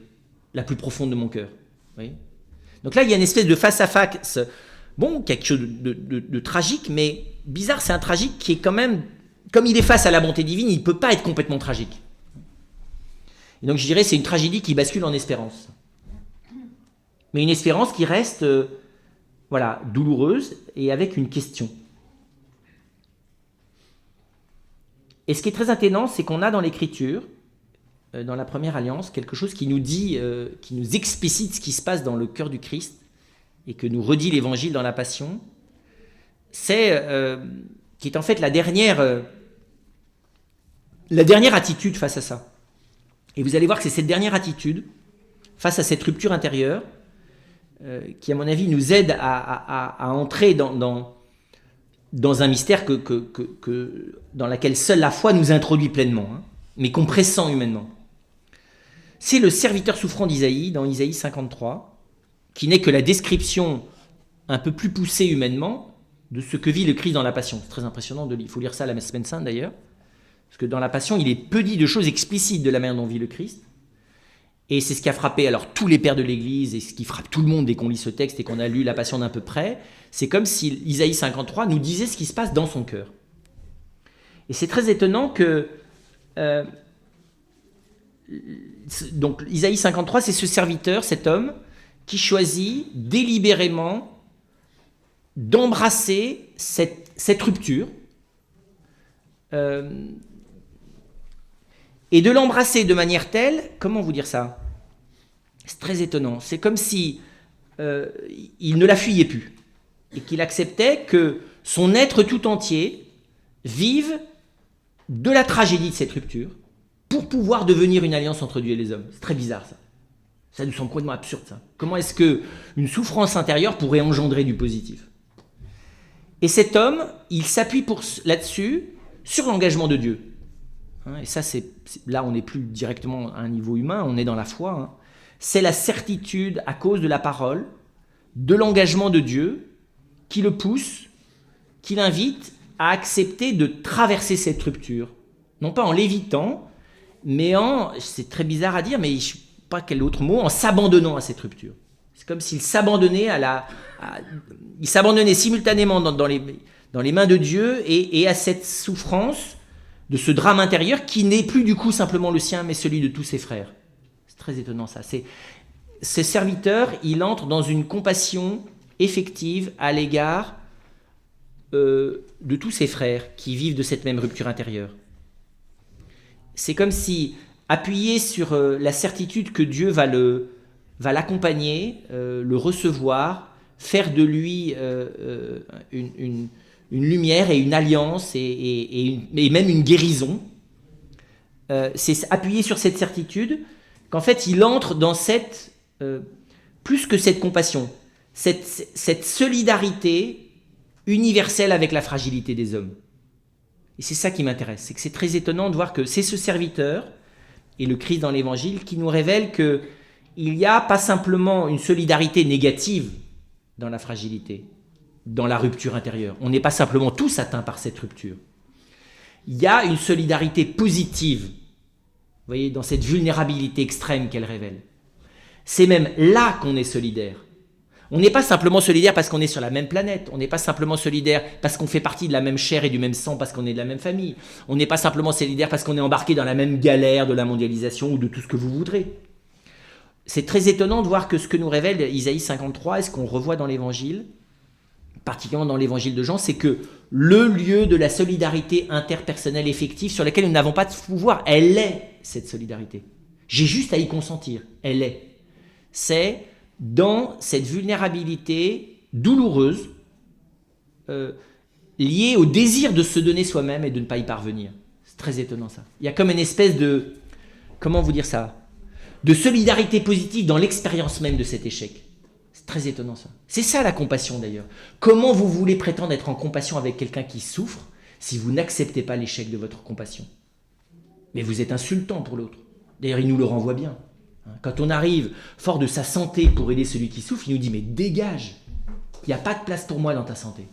la plus profonde de mon cœur. Oui. Donc là, il y a une espèce de face-à-face, bon, quelque chose de tragique, mais bizarre, c'est un tragique qui est quand même, comme il est face à la bonté divine, il ne peut pas être complètement tragique. Et donc je dirais, c'est une tragédie qui bascule en espérance. Mais une espérance qui reste, douloureuse et avec une question. Et ce qui est très étonnant, c'est qu'on a dans l'Écriture, dans la Première Alliance, quelque chose qui nous dit, qui nous explicite ce qui se passe dans le cœur du Christ et que nous redit l'Évangile dans la Passion. C'est qui est en fait la dernière attitude face à ça. Et vous allez voir que c'est cette dernière attitude, face à cette rupture intérieure, qui, à mon avis, nous aide à entrer dans un mystère dans lequel seule la foi nous introduit pleinement, hein, mais qu'on pressent humainement. C'est le serviteur souffrant d'Isaïe, dans Isaïe 53, qui n'est que la description un peu plus poussée humainement de ce que vit le Christ dans la Passion. C'est très impressionnant, il faut lire ça à la Semaine Sainte d'ailleurs, parce que dans la Passion, il est peu dit de choses explicites de la manière dont vit le Christ. Et c'est ce qui a frappé alors tous les pères de l'Église et ce qui frappe tout le monde dès qu'on lit ce texte et qu'on a lu La Passion d'un peu près. C'est comme si Isaïe 53 nous disait ce qui se passe dans son cœur. Et c'est très étonnant que... donc Isaïe 53, c'est ce serviteur, cet homme, qui choisit délibérément d'embrasser cette rupture et de l'embrasser de manière telle, comment vous dire ça? C'est très étonnant. C'est comme si il ne la fuyait plus et qu'il acceptait que son être tout entier vive de la tragédie de cette rupture pour pouvoir devenir une alliance entre Dieu et les hommes. C'est très bizarre ça. Ça nous semble complètement absurde ça. Comment est-ce qu'une souffrance intérieure pourrait engendrer du positif? Et cet homme, il s'appuie là-dessus sur l'engagement de Dieu. Et ça, là, on n'est plus directement à un niveau humain, on est dans la foi. C'est la certitude, à cause de la parole, de l'engagement de Dieu, qui le pousse, qui l'invite à accepter de traverser cette rupture. Non pas en l'évitant, mais c'est très bizarre à dire, mais je ne sais pas quel autre mot, en s'abandonnant à cette rupture. C'est comme s'il s'abandonnait il s'abandonnait simultanément dans les mains de Dieu et à cette souffrance de ce drame intérieur qui n'est plus du coup simplement le sien, mais celui de tous ses frères. C'est très étonnant ça. Ce serviteur, il entre dans une compassion effective à l'égard de tous ses frères qui vivent de cette même rupture intérieure. C'est comme si, appuyé sur la certitude que Dieu va l'accompagner, le recevoir, faire de lui une lumière et une alliance et même une guérison. C'est appuyé sur cette certitude qu'en fait il entre dans plus que cette compassion, cette solidarité universelle avec la fragilité des hommes. Et c'est ça qui m'intéresse, c'est que c'est très étonnant de voir que c'est ce serviteur et le Christ dans l'Évangile qui nous révèle qu'il n'y a pas simplement une solidarité négative dans la fragilité, dans la rupture intérieure. On n'est pas simplement tous atteints par cette rupture. Il y a une solidarité positive, vous voyez, dans cette vulnérabilité extrême qu'elle révèle. C'est même là qu'on est solidaire. On n'est pas simplement solidaire parce qu'on est sur la même planète, on n'est pas simplement solidaire parce qu'on fait partie de la même chair et du même sang, parce qu'on est de la même famille. On n'est pas simplement solidaire parce qu'on est embarqué dans la même galère de la mondialisation ou de tout ce que vous voudrez. C'est très étonnant de voir que ce que nous révèle Isaïe 53 et ce qu'on revoit dans l'Évangile, particulièrement dans l'Évangile de Jean, c'est que le lieu de la solidarité interpersonnelle effective sur laquelle nous n'avons pas de pouvoir, elle est cette solidarité. J'ai juste à y consentir, elle est. C'est dans cette vulnérabilité douloureuse liée au désir de se donner soi-même et de ne pas y parvenir. C'est très étonnant ça. Il y a comme une espèce de, comment vous dire ça, de solidarité positive dans l'expérience même de cet échec. C'est très étonnant ça. C'est ça la compassion d'ailleurs. Comment vous voulez prétendre être en compassion avec quelqu'un qui souffre si vous n'acceptez pas l'échec de votre compassion? Mais vous êtes insultant pour l'autre. D'ailleurs, il nous le renvoie bien. Quand on arrive fort de sa santé pour aider celui qui souffre, il nous dit « mais dégage, il n'y a pas de place pour moi dans ta santé ».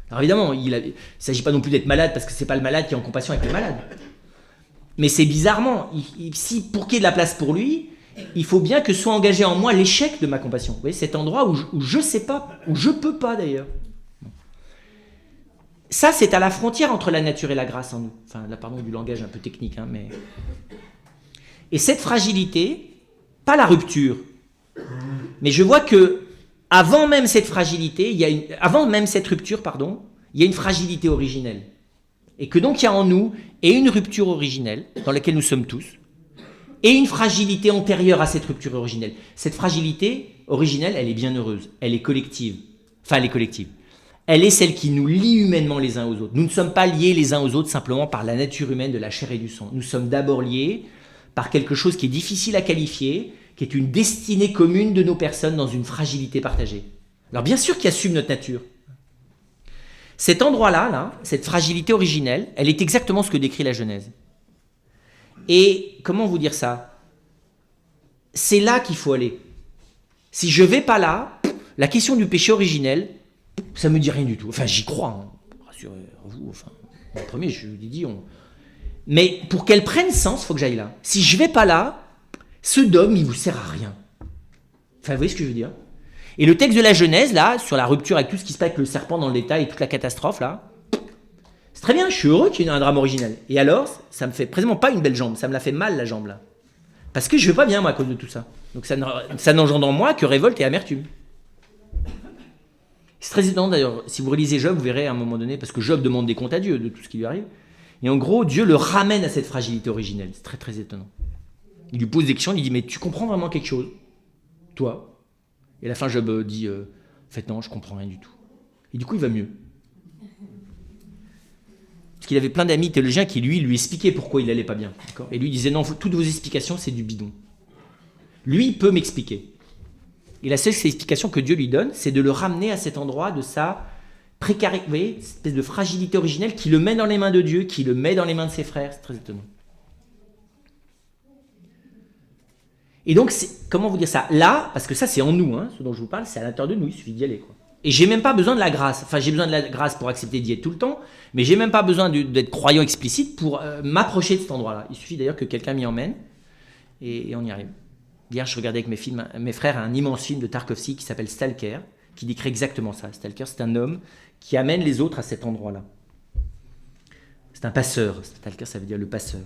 Alors évidemment, il ne s'agit pas non plus d'être malade parce que ce n'est pas le malade qui est en compassion avec le malade. Mais c'est bizarrement, si pour qu'il y ait de la place pour lui, il faut bien que soit engagé en moi l'échec de ma compassion. Vous voyez, cet endroit où je ne sais pas, où je ne peux pas d'ailleurs. Ça, c'est à la frontière entre la nature et la grâce en nous. Enfin, là, pardon du langage un peu technique, hein, mais... Et cette fragilité, pas la rupture, mais je vois que avant même cette fragilité, avant même cette rupture, pardon, il y a une fragilité originelle. Et que donc il y a en nous et une rupture originelle, dans laquelle nous sommes tous, et une fragilité antérieure à cette rupture originelle. Cette fragilité originelle, elle est bienheureuse, elle est collective. Enfin, elle est collective. Elle est celle qui nous lie humainement les uns aux autres. Nous ne sommes pas liés les uns aux autres simplement par la nature humaine de la chair et du sang. Nous sommes d'abord liés par quelque chose qui est difficile à qualifier, qui est une destinée commune de nos personnes dans une fragilité partagée. Alors bien sûr qu'il assume notre nature. Cet endroit-là, cette fragilité originelle, elle est exactement ce que décrit la Genèse. Et comment vous dire ça? C'est là qu'il faut aller. Si je ne vais pas là, la question du péché originel, ça ne me dit rien du tout. Enfin, j'y crois, rassurez-vous. Enfin, en premier, je vous ai dit... Mais pour qu'elle prenne sens, il faut que j'aille là. Si je ne vais pas là, Ce dogme, il vous sert à rien. Enfin, vous voyez ce que je veux dire? Et le texte de la Genèse, là, sur la rupture avec tout ce qui se passe avec le serpent dans le détail et toute la catastrophe, là, c'est très bien, je suis heureux qu'il y ait un drame originel. Et alors, ça me fait précisément pas une belle jambe, ça me la fait mal, la jambe, là. Parce que je vais pas bien, moi, à cause de tout ça. Donc ça n'engendre en moi que révolte et amertume. C'est très étonnant, d'ailleurs, si vous relisez Job, vous verrez à un moment donné, parce que Job demande des comptes à Dieu de tout ce qui lui arrive. Et en gros, Dieu le ramène à cette fragilité originelle. C'est très, très étonnant. Il lui pose des questions, il lui dit, mais tu comprends vraiment quelque chose, toi? Et à la fin, Job dit, en fait, non, je comprends rien du tout. Et du coup, il va mieux. Parce qu'il avait plein d'amis théologiens qui, lui expliquaient pourquoi il allait pas bien. D'accord? Et lui disait, non, toutes vos explications, c'est du bidon. Lui, il peut m'expliquer. Et la seule explication que Dieu lui donne, c'est de le ramener à cet endroit de sa précarité, vous voyez, cette espèce de fragilité originelle qui le met dans les mains de Dieu, qui le met dans les mains de ses frères. C'est très étonnant. Et donc, comment vous dire ça? Là, parce que ça, c'est en nous, hein, ce dont je vous parle, c'est à l'intérieur de nous, il suffit d'y aller, quoi. Et j'ai même pas besoin de la grâce. Enfin, j'ai besoin de la grâce pour accepter d'y être tout le temps, mais j'ai même pas besoin d'être croyant explicite pour m'approcher de cet endroit-là. Il suffit d'ailleurs que quelqu'un m'y emmène et on y arrive. Hier, je regardais avec mes frères un immense film de Tarkovsky qui s'appelle Stalker, qui décrit exactement ça. Stalker, c'est un homme qui amène les autres à cet endroit-là. C'est un passeur. Stalker, ça veut dire le passeur.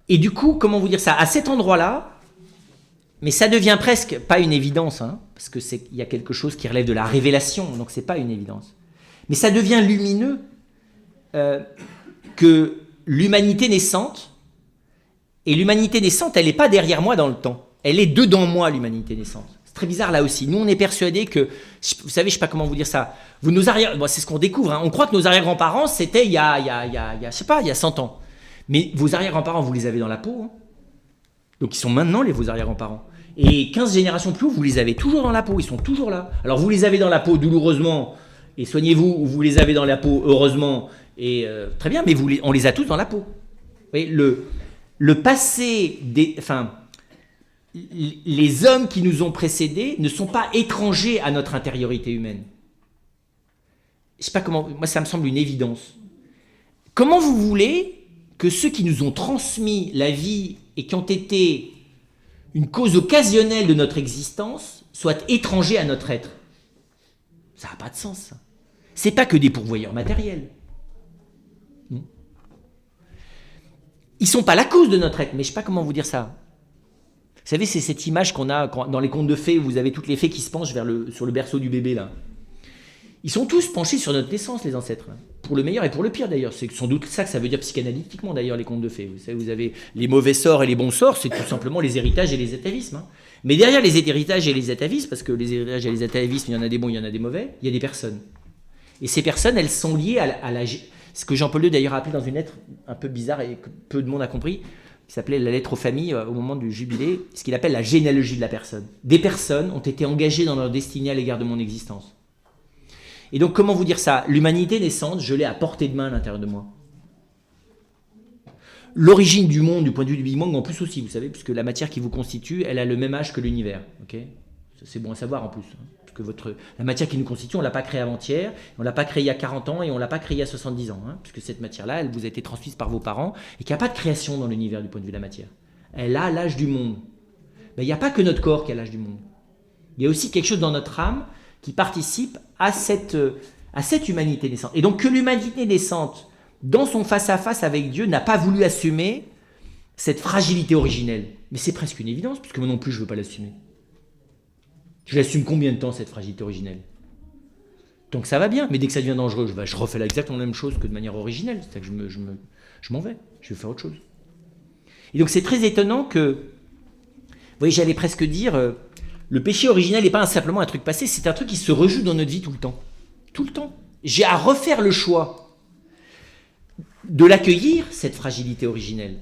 Et du coup, comment vous dire ça? À cet endroit-là, mais ça devient presque pas une évidence, hein, parce que il y a quelque chose qui relève de la révélation, donc c'est pas une évidence. Mais ça devient lumineux que l'humanité naissante, et l'humanité naissante, elle n'est pas derrière moi dans le temps, elle est dedans moi, l'humanité naissante. C'est très bizarre là aussi. Nous, on est persuadés que, vous savez, je sais pas comment vous dire ça. Bon, c'est ce qu'on découvre. Hein, on croit que nos arrière-grands-parents, c'était il y a 100 ans. Mais vos arrière-grands-parents, vous les avez dans la peau. Hein. Donc ils sont maintenant vos arrière-grands-parents. Et 15 générations plus haut, vous les avez toujours dans la peau, ils sont toujours là. Alors vous les avez dans la peau douloureusement, et soignez-vous, ou vous les avez dans la peau heureusement, et très bien, mais on les a tous dans la peau. Vous voyez, le passé, les hommes qui nous ont précédés ne sont pas étrangers à notre intériorité humaine. Je sais pas comment, moi ça me semble une évidence. Comment vous voulez que ceux qui nous ont transmis la vie et qui ont été une cause occasionnelle de notre existence soient étrangers à notre être? Ça n'a pas de sens, ça. C'est pas que des pourvoyeurs matériels. Non. Ils sont pas la cause de notre être, mais je sais pas comment vous dire ça. Vous savez, c'est cette image qu'on a dans les contes de fées, où vous avez toutes les fées qui se penchent sur le berceau du bébé, là. Ils sont tous penchés sur notre naissance, les ancêtres. Pour le meilleur et pour le pire, d'ailleurs. C'est sans doute ça que ça veut dire psychanalytiquement, d'ailleurs, les contes de fées. Vous savez, vous avez les mauvais sorts et les bons sorts, c'est tout simplement les héritages et les atavismes. Hein. Mais derrière les héritages et les atavismes, parce que les héritages et les atavismes, il y en a des bons, il y en a des mauvais, il y a des personnes. Et ces personnes, elles sont liées à ce que Jean-Paul II, d'ailleurs, a appelé dans une lettre un peu bizarre et que peu de monde a compris, qui s'appelait la lettre aux familles au moment du jubilé, ce qu'il appelle la généalogie de la personne. Des personnes ont été engagées dans leur destinée à l'égard de mon existence. Et donc, comment vous dire ça? L'humanité naissante, je l'ai à portée de main à l'intérieur de moi. L'origine du monde, du point de vue du Big Bang, en plus aussi, vous savez, puisque la matière qui vous constitue, elle a le même âge que l'univers. Okay, c'est bon à savoir en plus. Hein, parce que la matière qui nous constitue, on ne l'a pas créée avant-hier, on ne l'a pas créée il y a 40 ans et on ne l'a pas créée il y a 70 ans. Hein, puisque cette matière-là, elle vous a été transmise par vos parents et qu'il n'y a pas de création dans l'univers du point de vue de la matière. Elle a l'âge du monde. Ben, il n'y a pas que notre corps qui a l'âge du monde. Il y a aussi quelque chose dans notre âme qui participe à cette humanité naissante. Et donc que l'humanité naissante, dans son face-à-face avec Dieu, n'a pas voulu assumer cette fragilité originelle. Mais c'est presque une évidence, puisque moi non plus je ne veux pas l'assumer. Je l'assume combien de temps, cette fragilité originelle? Donc ça va bien, mais dès que ça devient dangereux, je refais exactement la même chose que de manière originelle. C'est-à-dire que je m'en vais, je vais faire autre chose. Et donc c'est très étonnant que, vous voyez, j'allais presque dire... le péché originel n'est pas simplement un truc passé, c'est un truc qui se rejoue dans notre vie tout le temps. Tout le temps. J'ai à refaire le choix de l'accueillir, cette fragilité originelle,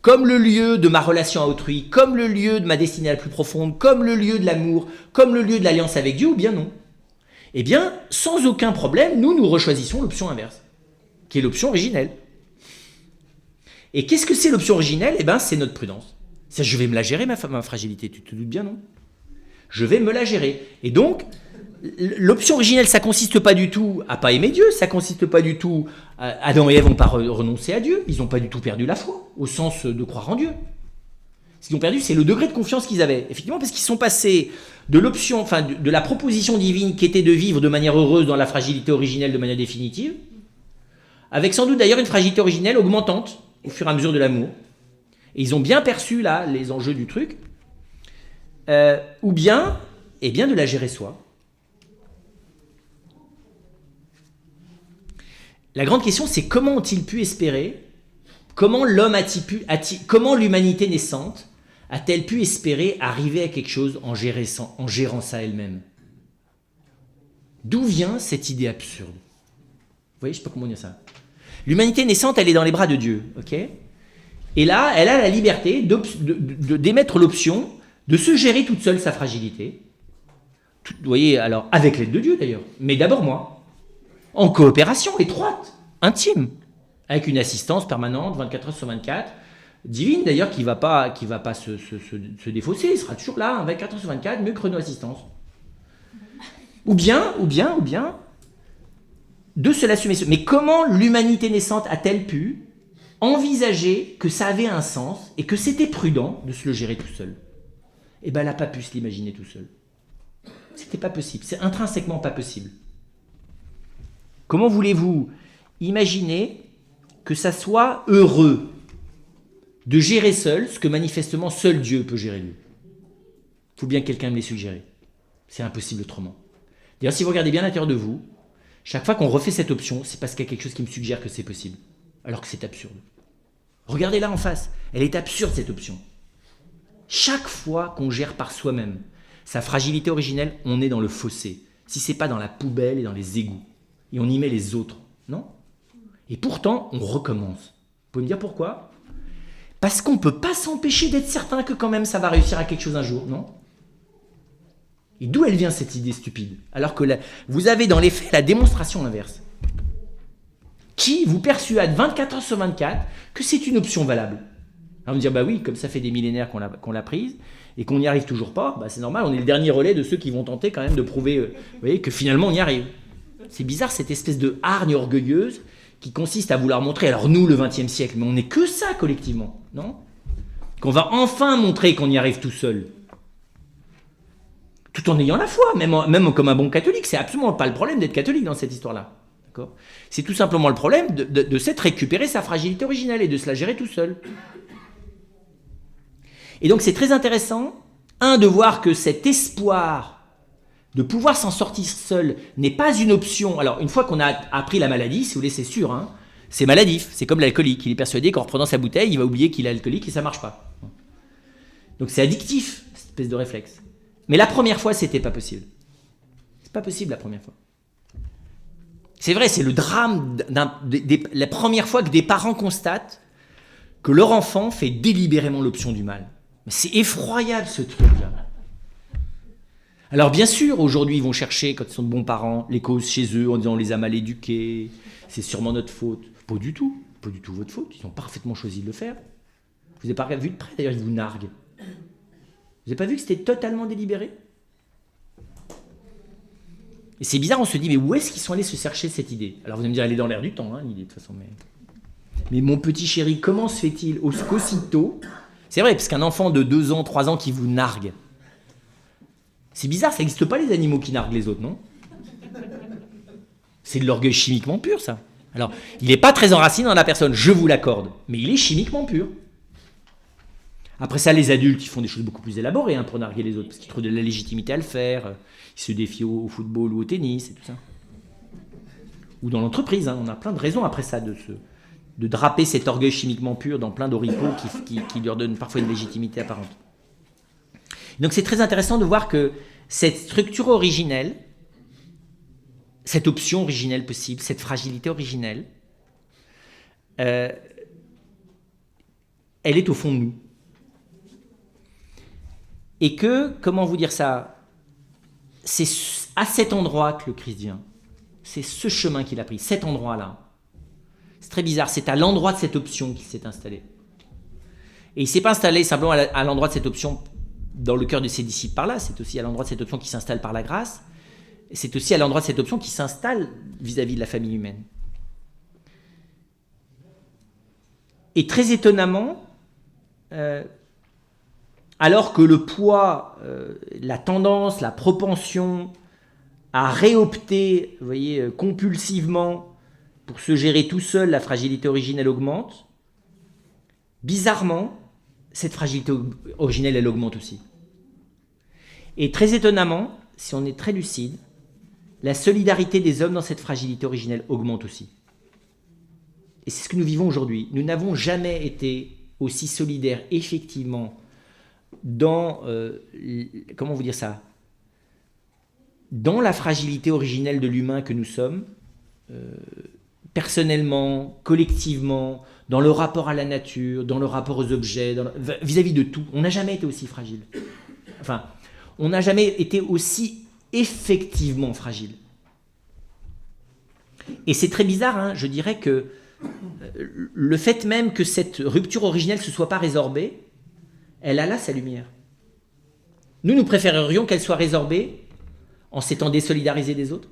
comme le lieu de ma relation à autrui, comme le lieu de ma destinée la plus profonde, comme le lieu de l'amour, comme le lieu de l'alliance avec Dieu, ou bien non. Eh bien, sans aucun problème, nous rechoisissons l'option inverse, qui est l'option originelle. Et qu'est-ce que c'est l'option originelle? Eh bien, c'est notre prudence. Je vais me la gérer, ma fragilité, tu te doutes bien, non? Je vais me la gérer. Et donc, l'option originelle, ça consiste pas du tout à pas aimer Dieu, ça consiste pas du tout. Adam et Ève n'ont pas renoncé à Dieu, ils n'ont pas du tout perdu la foi, au sens de croire en Dieu. Ce qu'ils ont perdu, c'est le degré de confiance qu'ils avaient. Effectivement, parce qu'ils sont passés de l'option, enfin de la proposition divine qui était de vivre de manière heureuse dans la fragilité originelle de manière définitive, avec sans doute d'ailleurs une fragilité originelle augmentante au fur et à mesure de l'amour. Et ils ont bien perçu là les enjeux du truc, ou bien, eh bien de la gérer soi. La grande question, c'est comment ont-ils pu espérer, comment l'humanité naissante a-t-elle pu espérer arriver à quelque chose en gérant ça elle-même? D'où vient cette idée absurde? Vous voyez, je ne sais pas comment dire ça. L'humanité naissante, elle est dans les bras de Dieu, ok? Et là, elle a la liberté d'émettre l'option de se gérer toute seule sa fragilité. Vous voyez, alors, avec l'aide de Dieu d'ailleurs, mais d'abord moi, en coopération étroite, intime, avec une assistance permanente, 24 heures sur 24, divine d'ailleurs, qui va pas se défausser, il sera toujours là, 24 heures sur 24, mieux que Renault Assistance. Ou bien, de se l'assumer. Mais comment l'humanité naissante a-t-elle pu envisager que ça avait un sens et que c'était prudent de se le gérer tout seul? Eh bien, elle n'a pas pu se l'imaginer tout seul. C'était pas possible, c'est intrinsèquement pas possible. Comment voulez-vous imaginer que ça soit heureux de gérer seul ce que manifestement seul Dieu peut gérer lui? Il faut bien que quelqu'un me l'ait suggéré. C'est impossible autrement. D'ailleurs, si vous regardez bien à l'intérieur de vous, chaque fois qu'on refait cette option, c'est parce qu'il y a quelque chose qui me suggère que c'est possible, alors que c'est absurde. Regardez là en face, elle est absurde cette option. Chaque fois qu'on gère par soi-même sa fragilité originelle, on est dans le fossé. Si c'est pas dans la poubelle et dans les égouts, et on y met les autres, non? Et pourtant, on recommence. Vous pouvez me dire pourquoi? Parce qu'on ne peut pas s'empêcher d'être certain que quand même ça va réussir à quelque chose un jour, non? Et d'où elle vient cette idée stupide? Alors que vous avez dans les faits la démonstration inverse, qui vous persuade 24 heures sur 24 que c'est une option valable. Alors on me dit, bah oui, comme ça fait des millénaires qu'on l'a prise, et qu'on n'y arrive toujours pas, bah c'est normal, on est le dernier relais de ceux qui vont tenter quand même de prouver vous voyez, que finalement on y arrive. C'est bizarre cette espèce de hargne orgueilleuse qui consiste à vouloir montrer, alors nous le XXe siècle, mais on n'est que ça collectivement, non? Qu'on va enfin montrer qu'on y arrive tout seul. Tout en ayant la foi, même comme un bon catholique, c'est absolument pas le problème d'être catholique dans cette histoire-là. D'accord? C'est tout simplement le problème de s'être récupérer sa fragilité originelle et de se la gérer tout seul. Et donc c'est très intéressant, de voir que cet espoir de pouvoir s'en sortir seul n'est pas une option. Alors une fois qu'on a appris la maladie, si vous voulez, c'est sûr, hein, c'est maladif, c'est comme l'alcoolique, il est persuadé qu'en reprenant sa bouteille, il va oublier qu'il est alcoolique et ça marche pas. Donc c'est addictif, cette espèce de réflexe. Mais la première fois, c'était pas possible. C'est pas possible la première fois. C'est vrai, c'est le drame la première fois que des parents constatent que leur enfant fait délibérément l'option du mal. Mais c'est effroyable ce truc-là. Alors bien sûr, aujourd'hui, ils vont chercher, quand ils sont de bons parents, les causes chez eux en disant on les a mal éduqués, c'est sûrement notre faute. Pas du tout votre faute, ils ont parfaitement choisi de le faire. Vous n'avez pas vu de près, d'ailleurs, ils vous narguent. Vous n'avez pas vu que c'était totalement délibéré? Et c'est bizarre, on se dit, mais où est-ce qu'ils sont allés se chercher cette idée? Alors vous allez me dire, elle est dans l'air du temps, hein, l'idée, de toute façon. Mais mon petit chéri, comment se fait-il qu'aussitôt... C'est vrai, parce qu'un enfant de 2 ans, 3 ans qui vous nargue, c'est bizarre, ça n'existe pas les animaux qui narguent les autres, non? C'est de l'orgueil chimiquement pur, ça. Alors, il n'est pas très enraciné dans la personne, je vous l'accorde, mais il est chimiquement pur. Après ça, les adultes, ils font des choses beaucoup plus élaborées pour narguer les autres, parce qu'ils trouvent de la légitimité à le faire, ils se défient au football ou au tennis, et tout ça. Ou dans l'entreprise, on a plein de raisons après ça de draper cet orgueil chimiquement pur dans plein d'oripeaux qui leur donnent parfois une légitimité apparente. Donc c'est très intéressant de voir que cette structure originelle, cette option originelle possible, cette fragilité originelle, elle est au fond de nous. Et que, comment vous dire ça, c'est à cet endroit que le Christ vient. C'est ce chemin qu'il a pris, cet endroit-là. C'est très bizarre, c'est à l'endroit de cette option qu'il s'est installé. Et il ne s'est pas installé simplement à l'endroit de cette option dans le cœur de ses disciples par là, c'est aussi à l'endroit de cette option qui s'installe par la grâce. C'est aussi à l'endroit de cette option qui s'installe vis-à-vis de la famille humaine. Et très étonnamment, alors que le poids, la tendance, la propension à réopter, vous voyez, compulsivement pour se gérer tout seul, la fragilité originelle augmente, bizarrement, cette fragilité originelle, elle augmente aussi. Et très étonnamment, si on est très lucide, la solidarité des hommes dans cette fragilité originelle augmente aussi. Et c'est ce que nous vivons aujourd'hui. Nous n'avons jamais été aussi solidaires, effectivement, dans, comment vous dire ça, dans la fragilité originelle de l'humain que nous sommes, personnellement, collectivement, dans le rapport à la nature, dans le rapport aux objets, vis-à-vis de tout. On n'a jamais été aussi fragile. Enfin, on n'a jamais été aussi effectivement fragile. Et c'est très bizarre, hein, je dirais que le fait même que cette rupture originelle ne se soit pas résorbée, elle a là sa lumière. Nous préférerions qu'elle soit résorbée en s'étant désolidarisés des autres.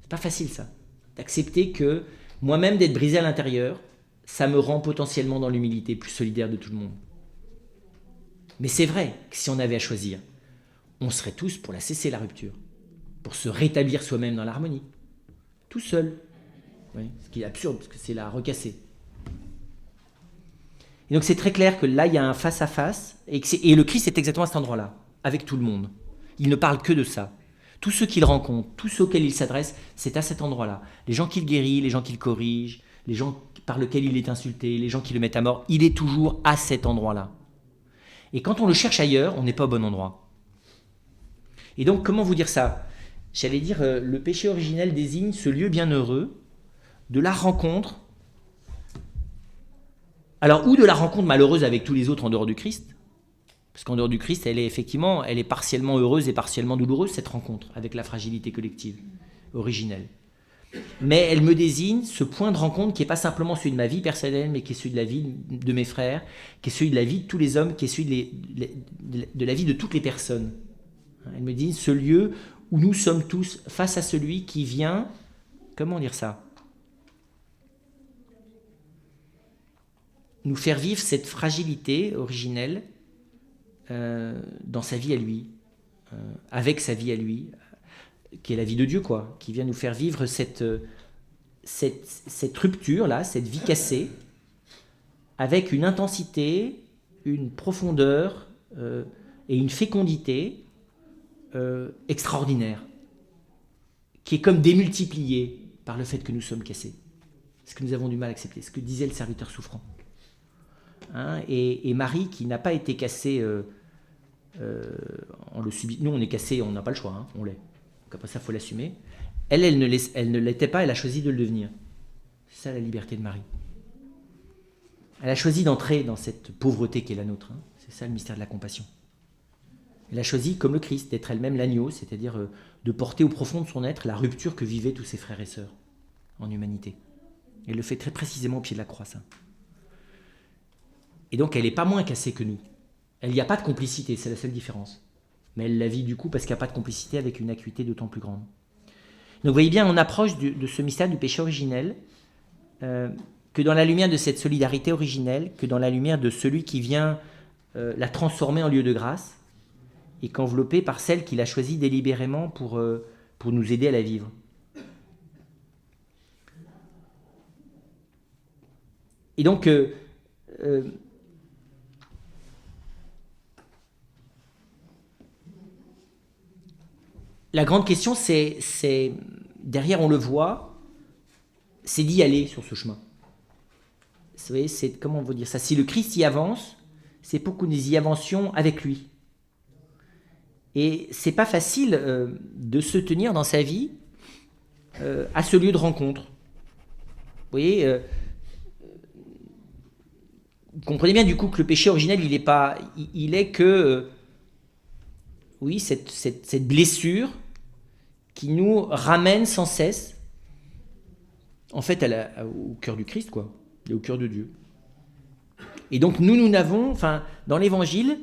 C'est pas facile ça, d'accepter que moi-même d'être brisé à l'intérieur, ça me rend potentiellement dans l'humilité plus solidaire de tout le monde. Mais c'est vrai que si on avait à choisir, on serait tous pour la cesser la rupture, pour se rétablir soi-même dans l'harmonie, tout seul. Oui, ce qui est absurde, parce que c'est la recasser. Et donc c'est très clair que là, il y a un face-à-face, et le Christ est exactement à cet endroit-là, avec tout le monde. Il ne parle que de ça. Tous ceux qu'il rencontre, tous ceux auxquels il s'adresse, c'est à cet endroit-là. Les gens qu'il guérit, les gens qu'il corrige, les gens par lesquels il est insulté, les gens qui le mettent à mort, il est toujours à cet endroit-là. Et quand on le cherche ailleurs, on n'est pas au bon endroit. Et donc, comment vous dire ça ? J'allais dire, le péché originel désigne ce lieu bienheureux de la rencontre, alors ou de la rencontre malheureuse avec tous les autres en dehors du Christ, parce qu'en dehors du Christ, elle est partiellement heureuse et partiellement douloureuse, cette rencontre avec la fragilité collective originelle. Mais elle me désigne ce point de rencontre qui n'est pas simplement celui de ma vie personnelle, mais qui est celui de la vie de mes frères, qui est celui de la vie de tous les hommes, qui est celui de la vie de toutes les personnes. Elle me désigne ce lieu où nous sommes tous face à celui qui vient, comment dire ça ? Nous faire vivre cette fragilité originelle dans sa vie à lui, avec sa vie à lui, qui est la vie de Dieu, quoi, qui vient nous faire vivre cette rupture-là, cette vie cassée, avec une intensité, une profondeur et une fécondité extraordinaire, qui est comme démultipliée par le fait que nous sommes cassés. Ce que nous avons du mal à accepter, ce que disait le serviteur souffrant. Hein, et Marie, qui n'a pas été cassée, on le subit. Nous, on est cassé, on n'a pas le choix, hein, on l'est. Donc après ça, il faut l'assumer. Elle ne l'était pas, elle a choisi de le devenir. C'est ça la liberté de Marie. Elle a choisi d'entrer dans cette pauvreté qui est la nôtre. Hein. C'est ça le mystère de la compassion. Elle a choisi, comme le Christ, d'être elle-même l'agneau, c'est-à-dire de porter au profond de son être la rupture que vivaient tous ses frères et sœurs en humanité. Elle le fait très précisément au pied de la croix, ça. Et donc, elle n'est pas moins cassée que nous. Il n'y a pas de complicité, c'est la seule différence. Mais elle la vit du coup parce qu'il n'y a pas de complicité avec une acuité d'autant plus grande. Donc, vous voyez bien, on approche de ce mystère du péché originel que dans la lumière de cette solidarité originelle, que dans la lumière de celui qui vient la transformer en lieu de grâce et qu'enveloppée par celle qu'il a choisie délibérément pour nous aider à la vivre. Et donc, la grande question, c'est derrière, on le voit, c'est d'y aller sur ce chemin. Vous voyez, c'est, comment on veut dire ça ? Si le Christ y avance, c'est pour que nous y avancions avec lui. Et c'est pas facile de se tenir dans sa vie à ce lieu de rencontre. Vous voyez, vous comprenez bien du coup que le péché originel, il est que, oui, cette blessure qui nous ramène sans cesse, en fait, au cœur du Christ, quoi, et au cœur de Dieu. Et donc nous n'avons, enfin, dans l'Évangile,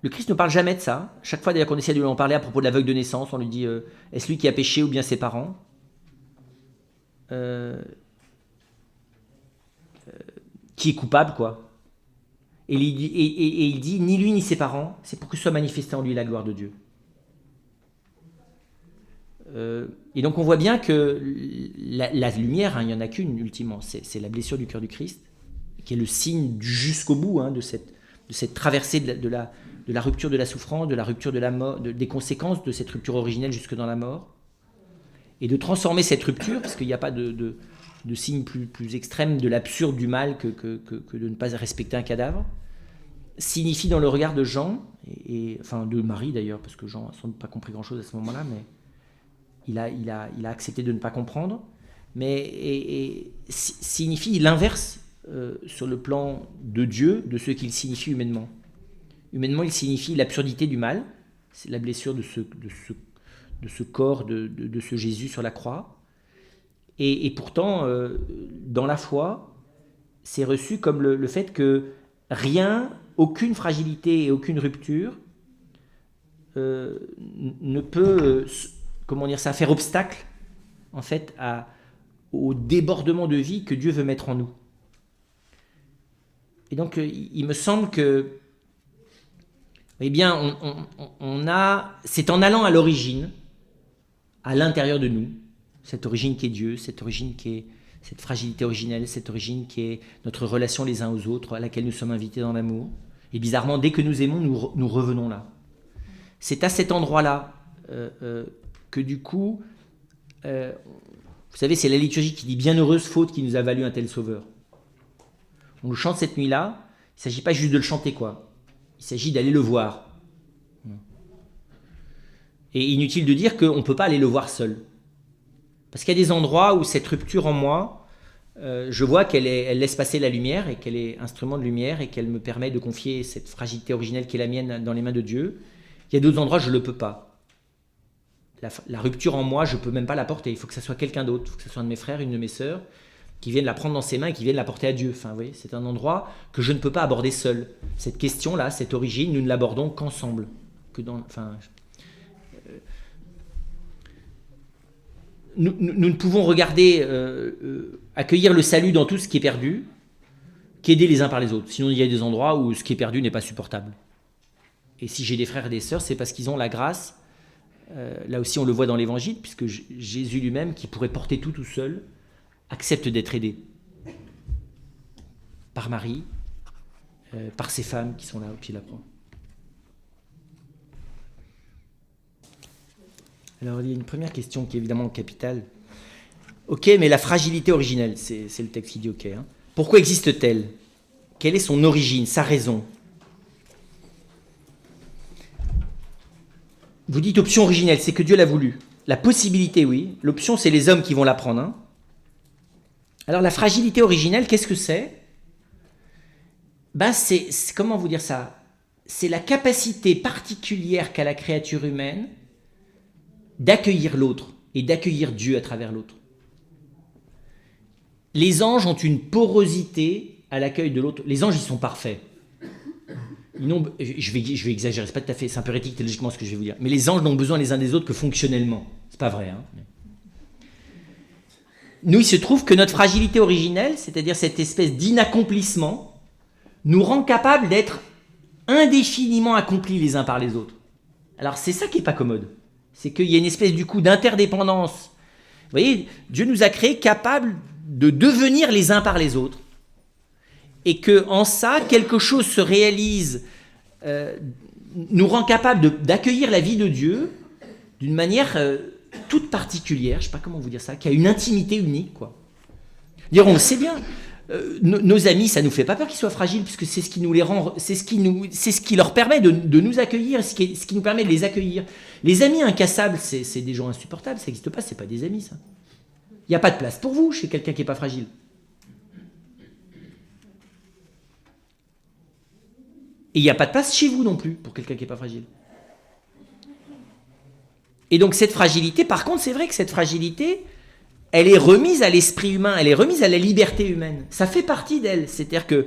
Le Christ ne parle jamais de ça. Chaque fois d'ailleurs qu'on essaie de lui en parler à propos de l'aveugle de naissance, on lui dit est-ce lui qui a péché ou bien ses parents qui est coupable, quoi. Et il dit ni lui ni ses parents, c'est pour que soit manifestée en lui la gloire de Dieu. Et donc on voit bien que la lumière, il n'y en a qu'une ultimement, c'est la blessure du cœur du Christ, qui est le signe jusqu'au bout de cette traversée de la rupture de la souffrance, de la rupture de la mort, des conséquences de cette rupture originelle jusque dans la mort, et de transformer cette rupture, parce qu'il n'y a pas de signe plus extrême de l'absurde du mal que de ne pas respecter un cadavre, signifie dans le regard de Jean, enfin de Marie d'ailleurs, parce que Jean n'a sans doute pas compris grand-chose à ce moment-là, mais il a accepté de ne pas comprendre, mais signifie l'inverse sur le plan de Dieu, de ce qu'il signifie humainement. Humainement, il signifie l'absurdité du mal, c'est la blessure de ce corps, de ce Jésus sur la croix. Et pourtant, dans la foi, c'est reçu comme le fait que rien, aucune fragilité et aucune rupture ne peut, faire obstacle en fait au débordement de vie que Dieu veut mettre en nous. Et donc, il me semble que, eh bien, c'est en allant à l'origine, à l'intérieur de nous, cette origine qui est Dieu, cette origine qui est cette fragilité originelle, cette origine qui est notre relation les uns aux autres, à laquelle nous sommes invités dans l'amour. Et bizarrement, dès que nous aimons, nous revenons là. C'est à cet endroit-là que du coup, vous savez, c'est la liturgie qui dit « Bienheureuse faute qui nous a valu un tel sauveur ». On le chante cette nuit-là, il ne s'agit pas juste de le chanter, quoi. Il s'agit d'aller le voir. Et inutile de dire qu'on ne peut pas aller le voir seul. Parce qu'il y a des endroits où cette rupture en moi, je vois elle laisse passer la lumière et qu'elle est instrument de lumière et qu'elle me permet de confier cette fragilité originelle qui est la mienne dans les mains de Dieu. Il y a d'autres endroits où je ne le peux pas. La rupture en moi, je ne peux même pas la porter. Il faut que ce soit quelqu'un d'autre. Il faut que ce soit un de mes frères, une de mes sœurs, qui viennent la prendre dans ses mains et qui viennent la porter à Dieu. Enfin, vous voyez, c'est un endroit que je ne peux pas aborder seul. Cette question-là, cette origine, nous ne l'abordons qu'ensemble. Nous ne pouvons regarder, accueillir le salut dans tout ce qui est perdu, qu'aider les uns par les autres. Sinon, il y a des endroits où ce qui est perdu n'est pas supportable. Et si j'ai des frères et des sœurs, c'est parce qu'ils ont la grâce. Là aussi, on le voit dans l'Évangile, puisque Jésus lui-même, qui pourrait porter tout seul, accepte d'être aidé par Marie, par ces femmes qui sont là au pied de la croix. Alors, il y a une première question qui est évidemment capitale. Ok, mais la fragilité originelle, c'est le texte qui dit ok. Pourquoi existe-t-elle ? Quelle est son origine, sa raison ? Vous dites option originelle, c'est que Dieu l'a voulu. La possibilité, oui. L'option, c'est les hommes qui vont la prendre. Alors, la fragilité originelle, qu'est-ce que c'est ? C'est comment vous dire ça ? C'est la capacité particulière qu'a la créature humaine d'accueillir l'autre et d'accueillir Dieu à travers l'autre. Les anges ont une porosité à l'accueil de l'autre. Les anges, ils sont parfaits. Je vais exagérer, c'est pas tout à fait, c'est un peu hérétique théologiquement ce que je vais vous dire. Mais les anges n'ont besoin les uns des autres que fonctionnellement. C'est pas vrai. Nous, il se trouve que notre fragilité originelle, c'est-à-dire cette espèce d'inaccomplissement, nous rend capables d'être indéfiniment accomplis les uns par les autres. Alors c'est ça qui est pas commode. C'est qu'il y a une espèce du coup d'interdépendance. Vous voyez, Dieu nous a créés capables de devenir les uns par les autres. Et qu'en ça, quelque chose se réalise, nous rend capables d'accueillir la vie de Dieu d'une manière toute particulière, je ne sais pas comment vous dire ça, qui a une intimité unique, quoi. Dire, on le sait bien, nos amis, ça ne nous fait pas peur qu'ils soient fragiles, puisque c'est ce qui nous les rend, c'est ce qui leur permet de nous accueillir, ce qui nous permet de les accueillir. Les amis incassables, c'est des gens insupportables, ça n'existe pas, c'est pas des amis, ça. Il n'y a pas de place pour vous chez quelqu'un qui n'est pas fragile. Et il n'y a pas de place chez vous non plus pour quelqu'un qui n'est pas fragile. Et donc cette fragilité, par contre, c'est vrai que cette fragilité, elle est remise à l'esprit humain, elle est remise à la liberté humaine. Ça fait partie d'elle. C'est-à-dire que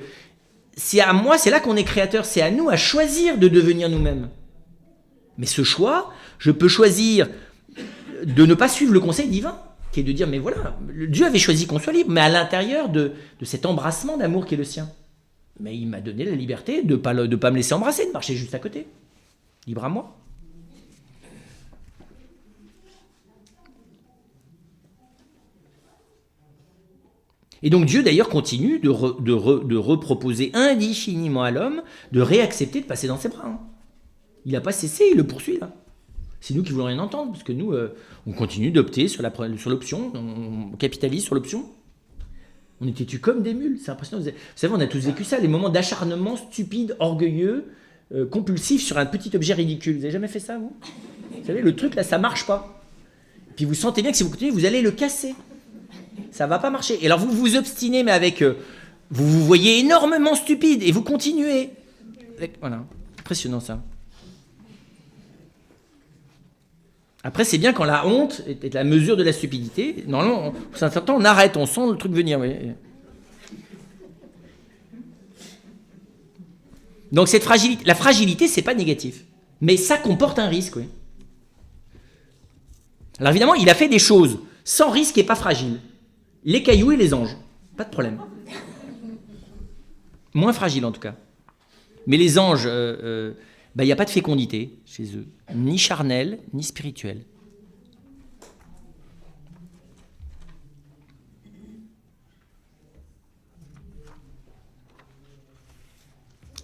c'est à moi, c'est là qu'on est créateur, c'est à nous à choisir de devenir nous-mêmes. Mais ce choix, je peux choisir de ne pas suivre le conseil divin, qui est de dire, mais voilà, Dieu avait choisi qu'on soit libre, mais à l'intérieur de cet embrassement d'amour qui est le sien. Mais il m'a donné la liberté de ne pas me laisser embrasser, de marcher juste à côté. Libre à moi. Et donc Dieu d'ailleurs continue de reproposer indéfiniment à l'homme de réaccepter de passer dans ses bras. Hein. Il n'a pas cessé, il le poursuit là. C'est nous qui voulons rien entendre, parce que nous, on continue d'opter sur l'option, on capitalise sur l'option. On est têtus comme des mules, c'est impressionnant. Vous savez, on a tous vécu ça, les moments d'acharnement stupide, orgueilleux, compulsif sur un petit objet ridicule. Vous n'avez jamais fait ça, vous? Vous savez, le truc là, ça marche pas. Puis vous sentez bien que si vous continuez, vous allez le casser. Ça va pas marcher. Et alors vous vous obstinez, mais avec... vous vous voyez énormément stupide, et vous continuez. Voilà, impressionnant ça. Après, c'est bien quand la honte est la mesure de la stupidité. Normalement, au certain temps, on arrête, on sent le truc venir. Oui. Donc cette fragilité, la fragilité, c'est pas négatif, mais ça comporte un risque. Oui. Alors évidemment, il a fait des choses sans risque et pas fragile. Les cailloux et les anges, pas de problème. Moins fragile en tout cas. Mais les anges, il n'y a pas de fécondité chez eux, ni charnelle, ni spirituelle.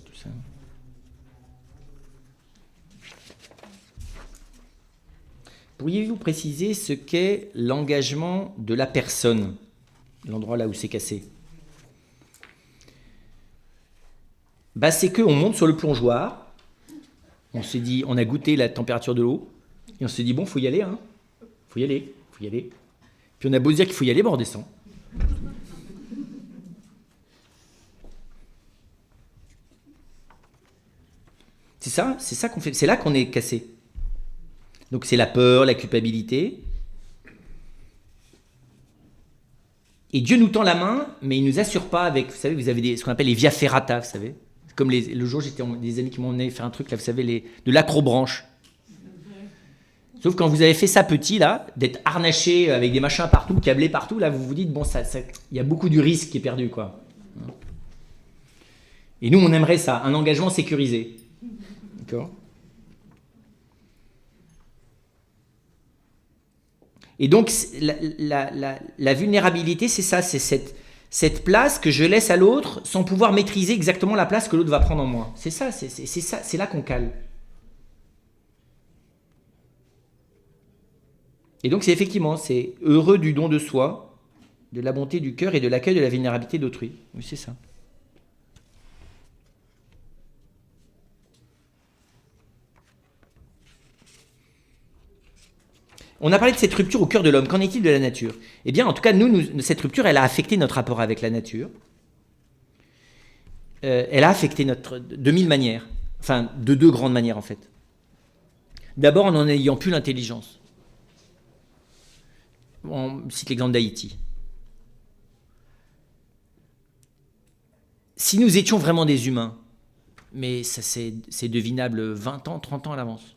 Tout ça. Pourriez-vous préciser ce qu'est l'engagement de la personne, l'endroit là où c'est cassé? C'est qu'on monte sur le plongeoir. On s'est dit, on a goûté la température de l'eau, et on s'est dit, bon, faut y aller, hein. Faut y aller. Puis on a beau dire qu'il faut y aller, on redescend. C'est ça qu'on fait, c'est là qu'on est cassé. Donc c'est la peur, la culpabilité. Et Dieu nous tend la main, mais il ne nous assure pas avec, vous savez, vous avez ce qu'on appelle les via ferrata, vous savez. Comme le jour, j'étais des amis qui m'ont emmené faire un truc, là, vous savez, de l'acrobranche. Sauf quand vous avez fait ça petit, là, d'être harnaché avec des machins partout, câblés partout, là, vous vous dites, bon, il y a beaucoup du risque qui est perdu, quoi. Et nous, on aimerait ça, un engagement sécurisé. D'accord ? Et donc, la vulnérabilité, c'est ça, c'est cette place que je laisse à l'autre sans pouvoir maîtriser exactement la place que l'autre va prendre en moi. C'est ça, c'est là qu'on cale. Et donc, c'est heureux du don de soi, de la bonté du cœur et de l'accueil de la vulnérabilité d'autrui. Oui, c'est ça. On a parlé de cette rupture au cœur de l'homme. Qu'en est-il de la nature? Eh bien, en tout cas, cette rupture, elle a affecté notre rapport avec la nature. Elle a affecté de mille manières. Enfin, de deux grandes manières, en fait. D'abord, en n'en ayant plus l'intelligence. On cite l'exemple d'Haïti. Si nous étions vraiment des humains, mais ça c'est devinable 20 ans, 30 ans à l'avance.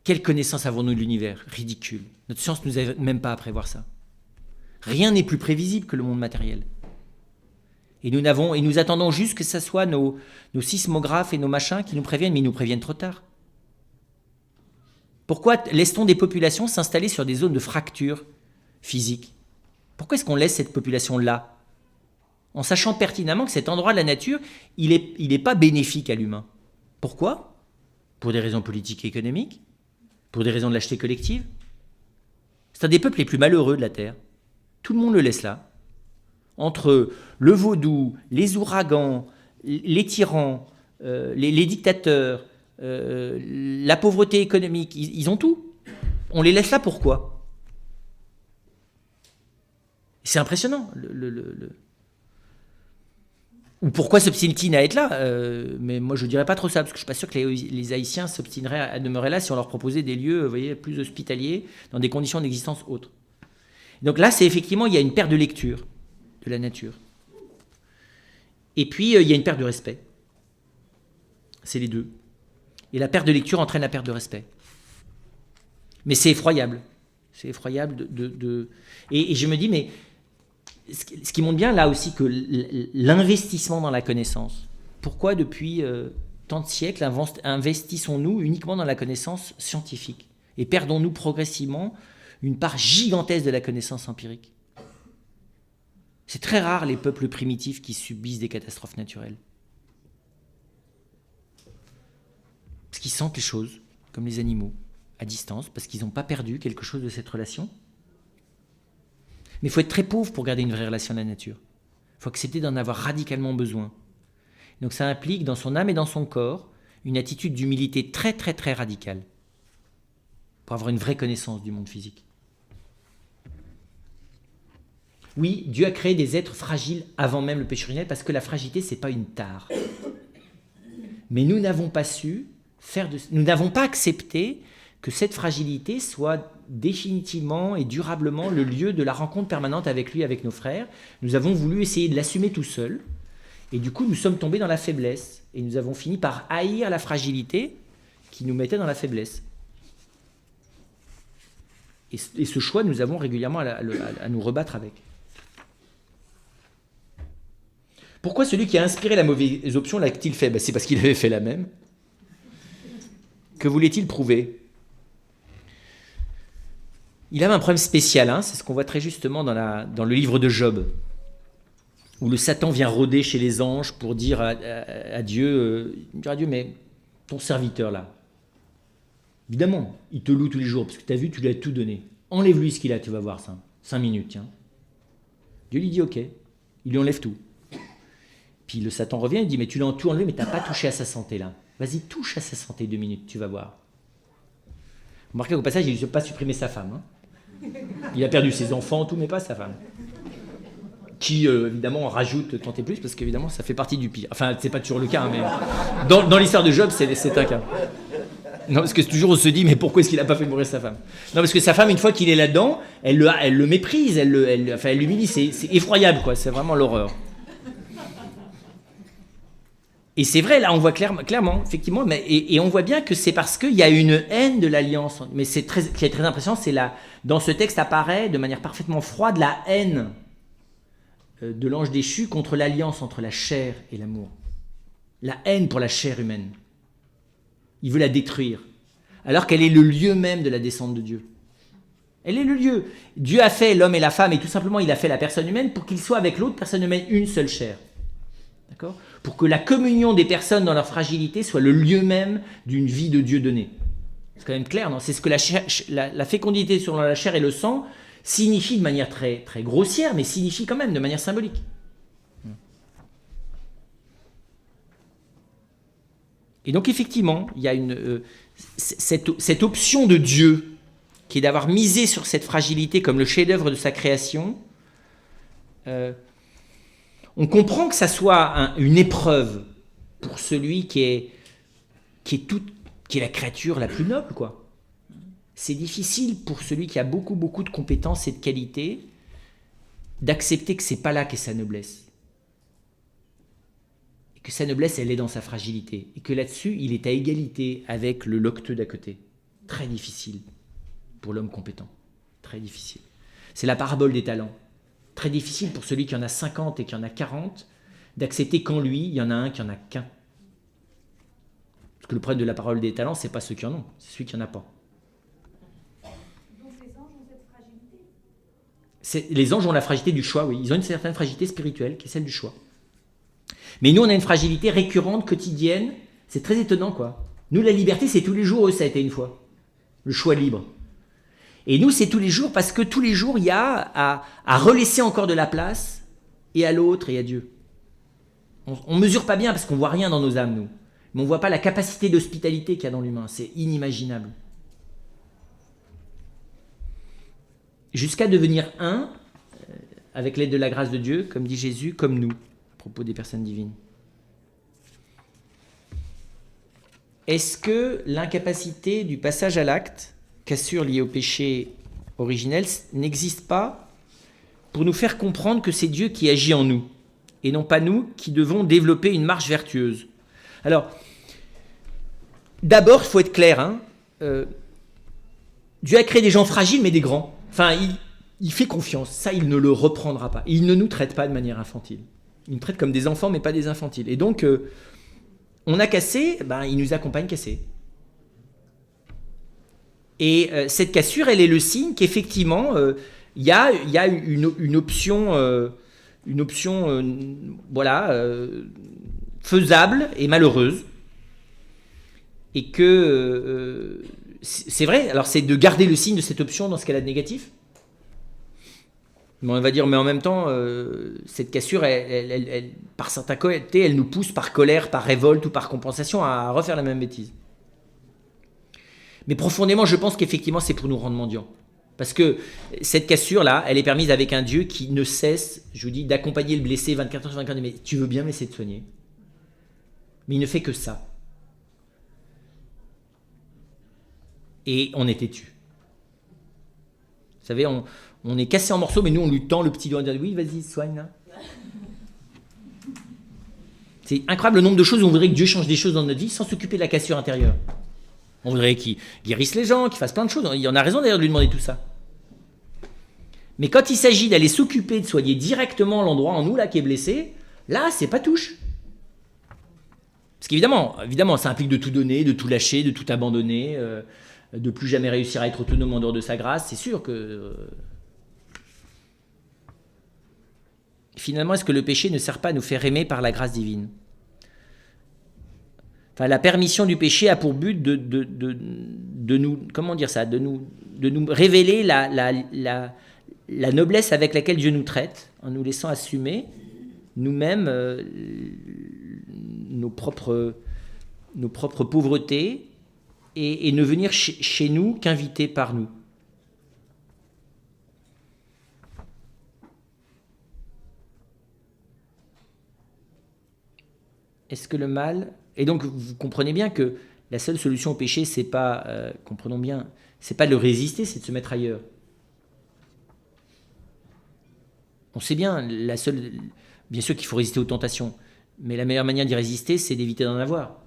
Quelle connaissance avons-nous de l'univers? Ridicule. Notre science ne nous aide même pas à prévoir ça. Rien n'est plus prévisible que le monde matériel. Et nous attendons juste que ce soit nos sismographes et nos machins qui nous préviennent, mais ils nous préviennent trop tard. Pourquoi laisse-t-on des populations s'installer sur des zones de fracture physique? Pourquoi est-ce qu'on laisse cette population-là? En sachant pertinemment que cet endroit de la nature, il est pas bénéfique à l'humain. Pourquoi? Pour des raisons politiques et économiques? Pour des raisons de lâcheté collective? C'est un des peuples les plus malheureux de la Terre. Tout le monde le laisse là. Entre le vaudou, les ouragans, les tyrans, les dictateurs, la pauvreté économique, ils ont tout. On les laisse là pourquoi? C'est impressionnant. Ou pourquoi s'obstine-t-il à être là? Mais moi, je ne dirais pas trop ça, parce que je ne suis pas sûr que les Haïtiens s'obstineraient à demeurer là si on leur proposait des lieux, vous voyez, plus hospitaliers, dans des conditions d'existence autres. Donc là, c'est effectivement, il y a une perte de lecture de la nature. Et puis, il y a une perte de respect. C'est les deux. Et la perte de lecture entraîne la perte de respect. Mais c'est effroyable. C'est effroyable Et je me dis, mais ce qui montre bien là aussi que l'investissement dans la connaissance, pourquoi depuis tant de siècles investissons-nous uniquement dans la connaissance scientifique et perdons-nous progressivement une part gigantesque de la connaissance empirique? C'est très rare les peuples primitifs qui subissent des catastrophes naturelles. Parce qu'ils sentent les choses, comme les animaux, à distance, parce qu'ils n'ont pas perdu quelque chose de cette relation. Mais il faut être très pauvre pour garder une vraie relation à la nature. Il faut accepter d'en avoir radicalement besoin. Donc ça implique dans son âme et dans son corps une attitude d'humilité très très très radicale pour avoir une vraie connaissance du monde physique. Oui, Dieu a créé des êtres fragiles avant même le péché originel parce que la fragilité, ce n'est pas une tare. Mais nous n'avons pas nous n'avons pas accepté que cette fragilité soit définitivement et durablement le lieu de la rencontre permanente avec lui, avec nos frères. Nous avons voulu essayer de l'assumer tout seul. Et du coup, nous sommes tombés dans la faiblesse. Et nous avons fini par haïr la fragilité qui nous mettait dans la faiblesse. Et ce choix, nous avons régulièrement à nous rebattre avec. Pourquoi celui qui a inspiré la mauvaise option l'a-t-il fait ? C'est parce qu'il avait fait la même. Que voulait-il prouver ? Il avait un problème spécial, c'est ce qu'on voit très justement dans le livre de Job, où le Satan vient rôder chez les anges pour dire à Dieu, mais ton serviteur là, évidemment, il te loue tous les jours, parce que tu as vu, tu lui as tout donné. Enlève-lui ce qu'il a, tu vas voir ça. 5 minutes, tiens. Dieu lui dit ok, il lui enlève tout. Puis le Satan revient, il dit, mais tu l'as tout enlevé, mais tu n'as pas touché à sa santé là. Vas-y, touche à sa santé 2 minutes, tu vas voir. Remarquez qu'au passage, il n'a pas supprimé sa femme. Il a perdu ses enfants, tout, mais pas sa femme. Qui, évidemment, rajoute tant et plus, parce qu'évidemment, ça fait partie du pire. Enfin, c'est pas toujours le cas, mais dans l'histoire de Job, c'est un cas. Non, parce que toujours on se dit, mais pourquoi est-ce qu'il n'a pas fait mourir sa femme ? Non, parce que sa femme, une fois qu'il est là-dedans, elle le méprise, elle l'humilie, c'est effroyable, quoi. C'est vraiment l'horreur. Et c'est vrai, là, on voit clairement, effectivement, et on voit bien que c'est parce qu'il y a une haine de l'alliance. Mais ce qui est très impressionnant, c'est dans ce texte apparaît de manière parfaitement froide la haine de l'ange déchu contre l'alliance entre la chair et l'amour. La haine pour la chair humaine. Il veut la détruire, alors qu'elle est le lieu même de la descente de Dieu. Elle est le lieu. Dieu a fait l'homme et la femme, et tout simplement, il a fait la personne humaine pour qu'ils soient avec l'autre personne humaine une seule chair. D'accord ? Pour que la communion des personnes dans leur fragilité soit le lieu même d'une vie de Dieu donnée. C'est quand même clair, non ? C'est ce que la fécondité selon la chair et le sang signifie de manière très, très grossière, mais signifie quand même de manière symbolique. Et donc effectivement, il y a cette option de Dieu qui est d'avoir misé sur cette fragilité comme le chef-d'œuvre de sa création. On comprend que ça soit une épreuve pour celui qui est la créature la plus noble, quoi. C'est difficile pour celui qui a beaucoup, beaucoup de compétences et de qualités d'accepter que c'est pas là qu'est sa noblesse. Et que sa noblesse, elle est dans sa fragilité. Et que là-dessus, il est à égalité avec le locteux d'à côté. Très difficile pour l'homme compétent. Très difficile. C'est la parabole des talents. Très difficile pour celui qui en a 50 et qui en a 40 d'accepter qu'en lui, il y en a un qui en a qu'un. Parce que le problème de la parole des talents, c'est pas ceux qui en ont, c'est celui qui en a pas. Donc les anges ont cette fragilité ? Les anges ont la fragilité du choix, oui. Ils ont une certaine fragilité spirituelle qui est celle du choix. Mais nous, on a une fragilité récurrente, quotidienne. C'est très étonnant, quoi. Nous, la liberté, c'est tous les jours, eux, ça a été une fois. Le choix libre. Et nous, c'est tous les jours parce que tous les jours, il y a à relaisser encore de la place et à l'autre et à Dieu. On ne mesure pas bien parce qu'on ne voit rien dans nos âmes, nous. Mais on ne voit pas la capacité d'hospitalité qu'il y a dans l'humain. C'est inimaginable. Jusqu'à devenir un, avec l'aide de la grâce de Dieu, comme dit Jésus, comme nous, à propos des personnes divines. Est-ce que l'incapacité du passage à l'acte, cassure liée au péché originel, n'existe pas pour nous faire comprendre que c'est Dieu qui agit en nous et non pas nous qui devons développer une marche vertueuse. Alors, d'abord, il faut être clair, hein, Dieu a créé des gens fragiles mais des grands. Enfin, il fait confiance, ça il ne le reprendra pas. Il ne nous traite pas de manière infantile. Il nous traite comme des enfants mais pas des infantiles. Et donc, on a cassé, il nous accompagne cassé. Et cette cassure, elle est le signe qu'effectivement, il y a une option, faisable et malheureuse. Et que c'est vrai, alors c'est de garder le signe de cette option dans ce qu'elle a de négatif. Mais on va dire, mais en même temps, cette cassure, elle, par certains côtés, elle nous pousse par colère, par révolte ou par compensation à refaire la même bêtise. Mais profondément, je pense qu'effectivement, c'est pour nous rendre mendiants. Parce que cette cassure-là, elle est permise avec un Dieu qui ne cesse, je vous dis, d'accompagner le blessé 24 heures sur 24. Mais tu veux bien me laisser te soigner. Mais il ne fait que ça. Et on est têtu. Vous savez, on est cassé en morceaux, mais nous, on lui tend le petit doigt et on dit « Oui, vas-y, soigne là. » C'est incroyable le nombre de choses où on voudrait que Dieu change des choses dans notre vie sans s'occuper de la cassure intérieure. On voudrait qu'il guérisse les gens, qu'il fasse plein de choses. Il y en a raison d'ailleurs de lui demander tout ça. Mais quand il s'agit d'aller s'occuper de soigner directement l'endroit en nous là qui est blessé, là, c'est pas touche. Parce qu'évidemment, ça implique de tout donner, de tout lâcher, de tout abandonner, de plus jamais réussir à être autonome en dehors de sa grâce. C'est sûr que... Finalement, est-ce que le péché ne sert pas à nous faire aimer par la grâce divine ? Enfin, la permission du péché a pour but de nous, comment dire ça, de nous révéler la noblesse avec laquelle Dieu nous traite, en nous laissant assumer nous-mêmes nos propres pauvretés et ne venir chez nous qu'invités par nous. Est-ce que le mal... Et donc, vous comprenez bien que la seule solution au péché, c'est pas, comprenons bien, c'est pas de le résister, c'est de se mettre ailleurs. On sait bien, bien sûr qu'il faut résister aux tentations, mais la meilleure manière d'y résister, c'est d'éviter d'en avoir.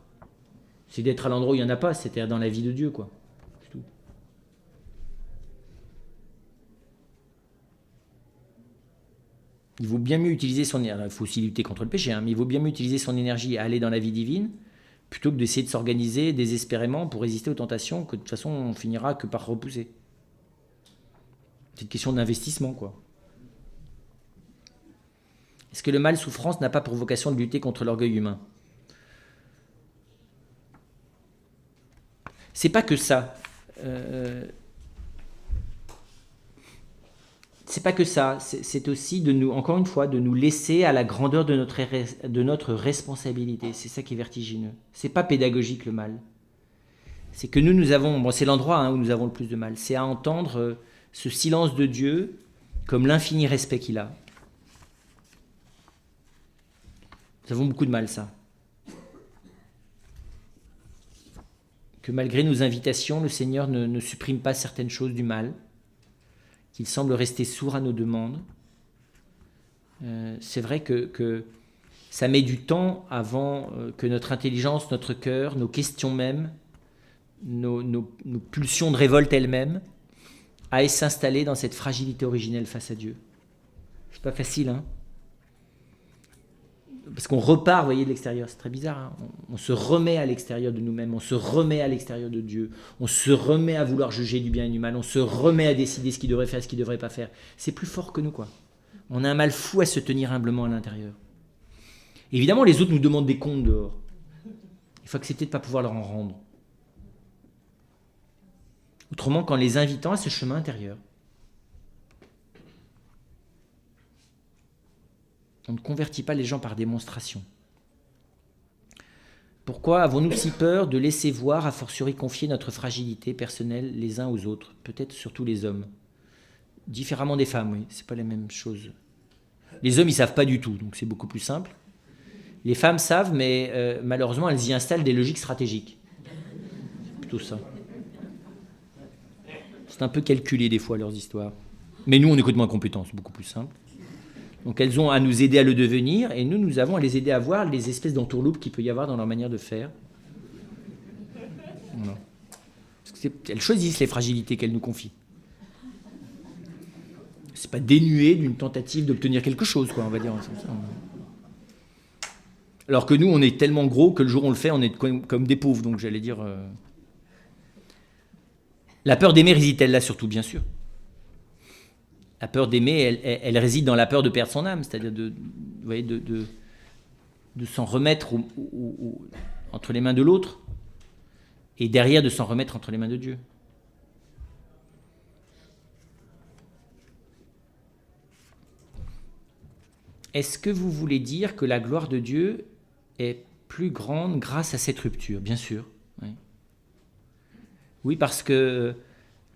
C'est d'être à l'endroit où il n'y en a pas, c'est-à-dire dans la vie de Dieu, quoi. C'est tout. Il vaut bien mieux utiliser son énergie, il faut aussi lutter contre le péché, mais il vaut bien mieux utiliser son énergie à aller dans la vie divine plutôt que d'essayer de s'organiser désespérément pour résister aux tentations que de toute façon on finira que par repousser. C'est une question d'investissement, quoi. Est-ce que le mal souffrance n'a pas pour vocation de lutter contre l'orgueil humain ? C'est pas que ça. C'est pas que ça, c'est aussi de nous, encore une fois, de nous laisser à la grandeur de notre responsabilité. C'est ça qui est vertigineux. C'est pas pédagogique le mal. C'est que nous avons, c'est l'endroit où nous avons le plus de mal. C'est à entendre ce silence de Dieu comme l'infini respect qu'il a. Nous avons beaucoup de mal, ça. Que malgré nos invitations, le Seigneur ne supprime pas certaines choses du mal, qu'il semble rester sourd à nos demandes. C'est vrai que ça met du temps avant que notre intelligence, notre cœur, nos questions mêmes, nos pulsions de révolte elles-mêmes, aillent s'installer dans cette fragilité originelle face à Dieu. C'est pas facile, hein ? Parce qu'on repart, vous voyez, de l'extérieur, c'est très bizarre, hein. On se remet à l'extérieur de nous-mêmes, on se remet à l'extérieur de Dieu, on se remet à vouloir juger du bien et du mal, on se remet à décider ce qu'il devrait faire, ce qu'il ne devrait pas faire. C'est plus fort que nous, quoi. On a un mal fou à se tenir humblement à l'intérieur. Évidemment, les autres nous demandent des comptes dehors. Il faut accepter de ne pas pouvoir leur en rendre. Autrement qu'en les invitant à ce chemin intérieur. On ne convertit pas les gens par démonstration. Pourquoi avons-nous si peur de laisser voir, a fortiori confier notre fragilité personnelle les uns aux autres, peut-être surtout les hommes, différemment des femmes, oui, c'est pas la même chose. Les hommes, ils savent pas du tout, donc c'est beaucoup plus simple. Les femmes savent, mais malheureusement, elles y installent des logiques stratégiques. C'est plutôt ça. C'est un peu calculé des fois leurs histoires. Mais nous, on est complètement incompétents, c'est beaucoup plus simple. Donc elles ont à nous aider à le devenir, et nous avons à les aider à voir les espèces d'entourloupes qu'il peut y avoir dans leur manière de faire. Voilà. Parce que elles choisissent les fragilités qu'elles nous confient. C'est pas dénué d'une tentative d'obtenir quelque chose, quoi, on va dire. Alors que nous, on est tellement gros que le jour où on le fait, on est comme des pauvres. Donc j'allais dire... La peur d'aimer réside-t-elle là surtout, bien sûr. La peur d'aimer, elle réside dans la peur de perdre son âme, c'est-à-dire de s'en remettre entre les mains de l'autre, et derrière de s'en remettre entre les mains de Dieu. Est-ce que vous voulez dire que la gloire de Dieu est plus grande grâce à cette rupture? Bien sûr. Oui, oui, parce que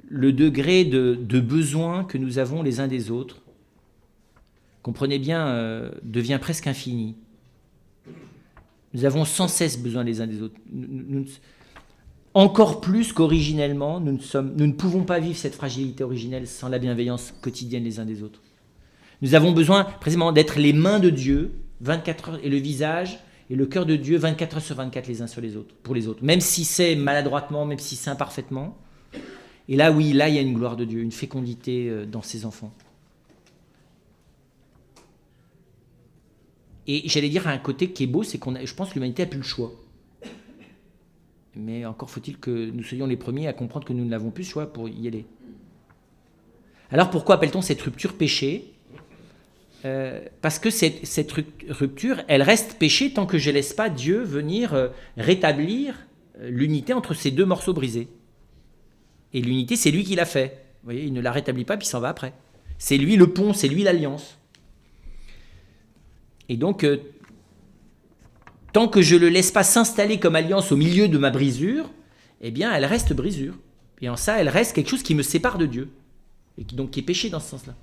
le degré de besoin que nous avons les uns des autres, comprenez bien, devient presque infini. Nous avons sans cesse besoin les uns des autres. Encore plus qu'originellement, nous ne pouvons pas vivre cette fragilité originelle sans la bienveillance quotidienne les uns des autres. Nous avons besoin précisément d'être les mains de Dieu, 24 heures, et le visage et le cœur de Dieu, 24 heures sur 24 les uns sur les autres, pour les autres. Même si c'est maladroitement, même si c'est imparfaitement. Et là, oui, là, il y a une gloire de Dieu, une fécondité dans ses enfants. Et j'allais dire un côté qui est beau, c'est je pense que l'humanité n'a plus le choix. Mais encore faut-il que nous soyons les premiers à comprendre que nous n'avons plus le choix pour y aller. Alors pourquoi appelle-t-on cette rupture péché ? Parce que cette rupture, elle reste péché tant que je ne laisse pas Dieu venir rétablir l'unité entre ces deux morceaux brisés. Et l'unité, c'est lui qui l'a fait. Vous voyez, il ne la rétablit pas, puis il s'en va après. C'est lui le pont, c'est lui l'alliance. Et donc, tant que je ne le laisse pas s'installer comme alliance au milieu de ma brisure, eh bien, elle reste brisure. Et en ça, elle reste quelque chose qui me sépare de Dieu. Et donc qui est péché dans ce sens-là.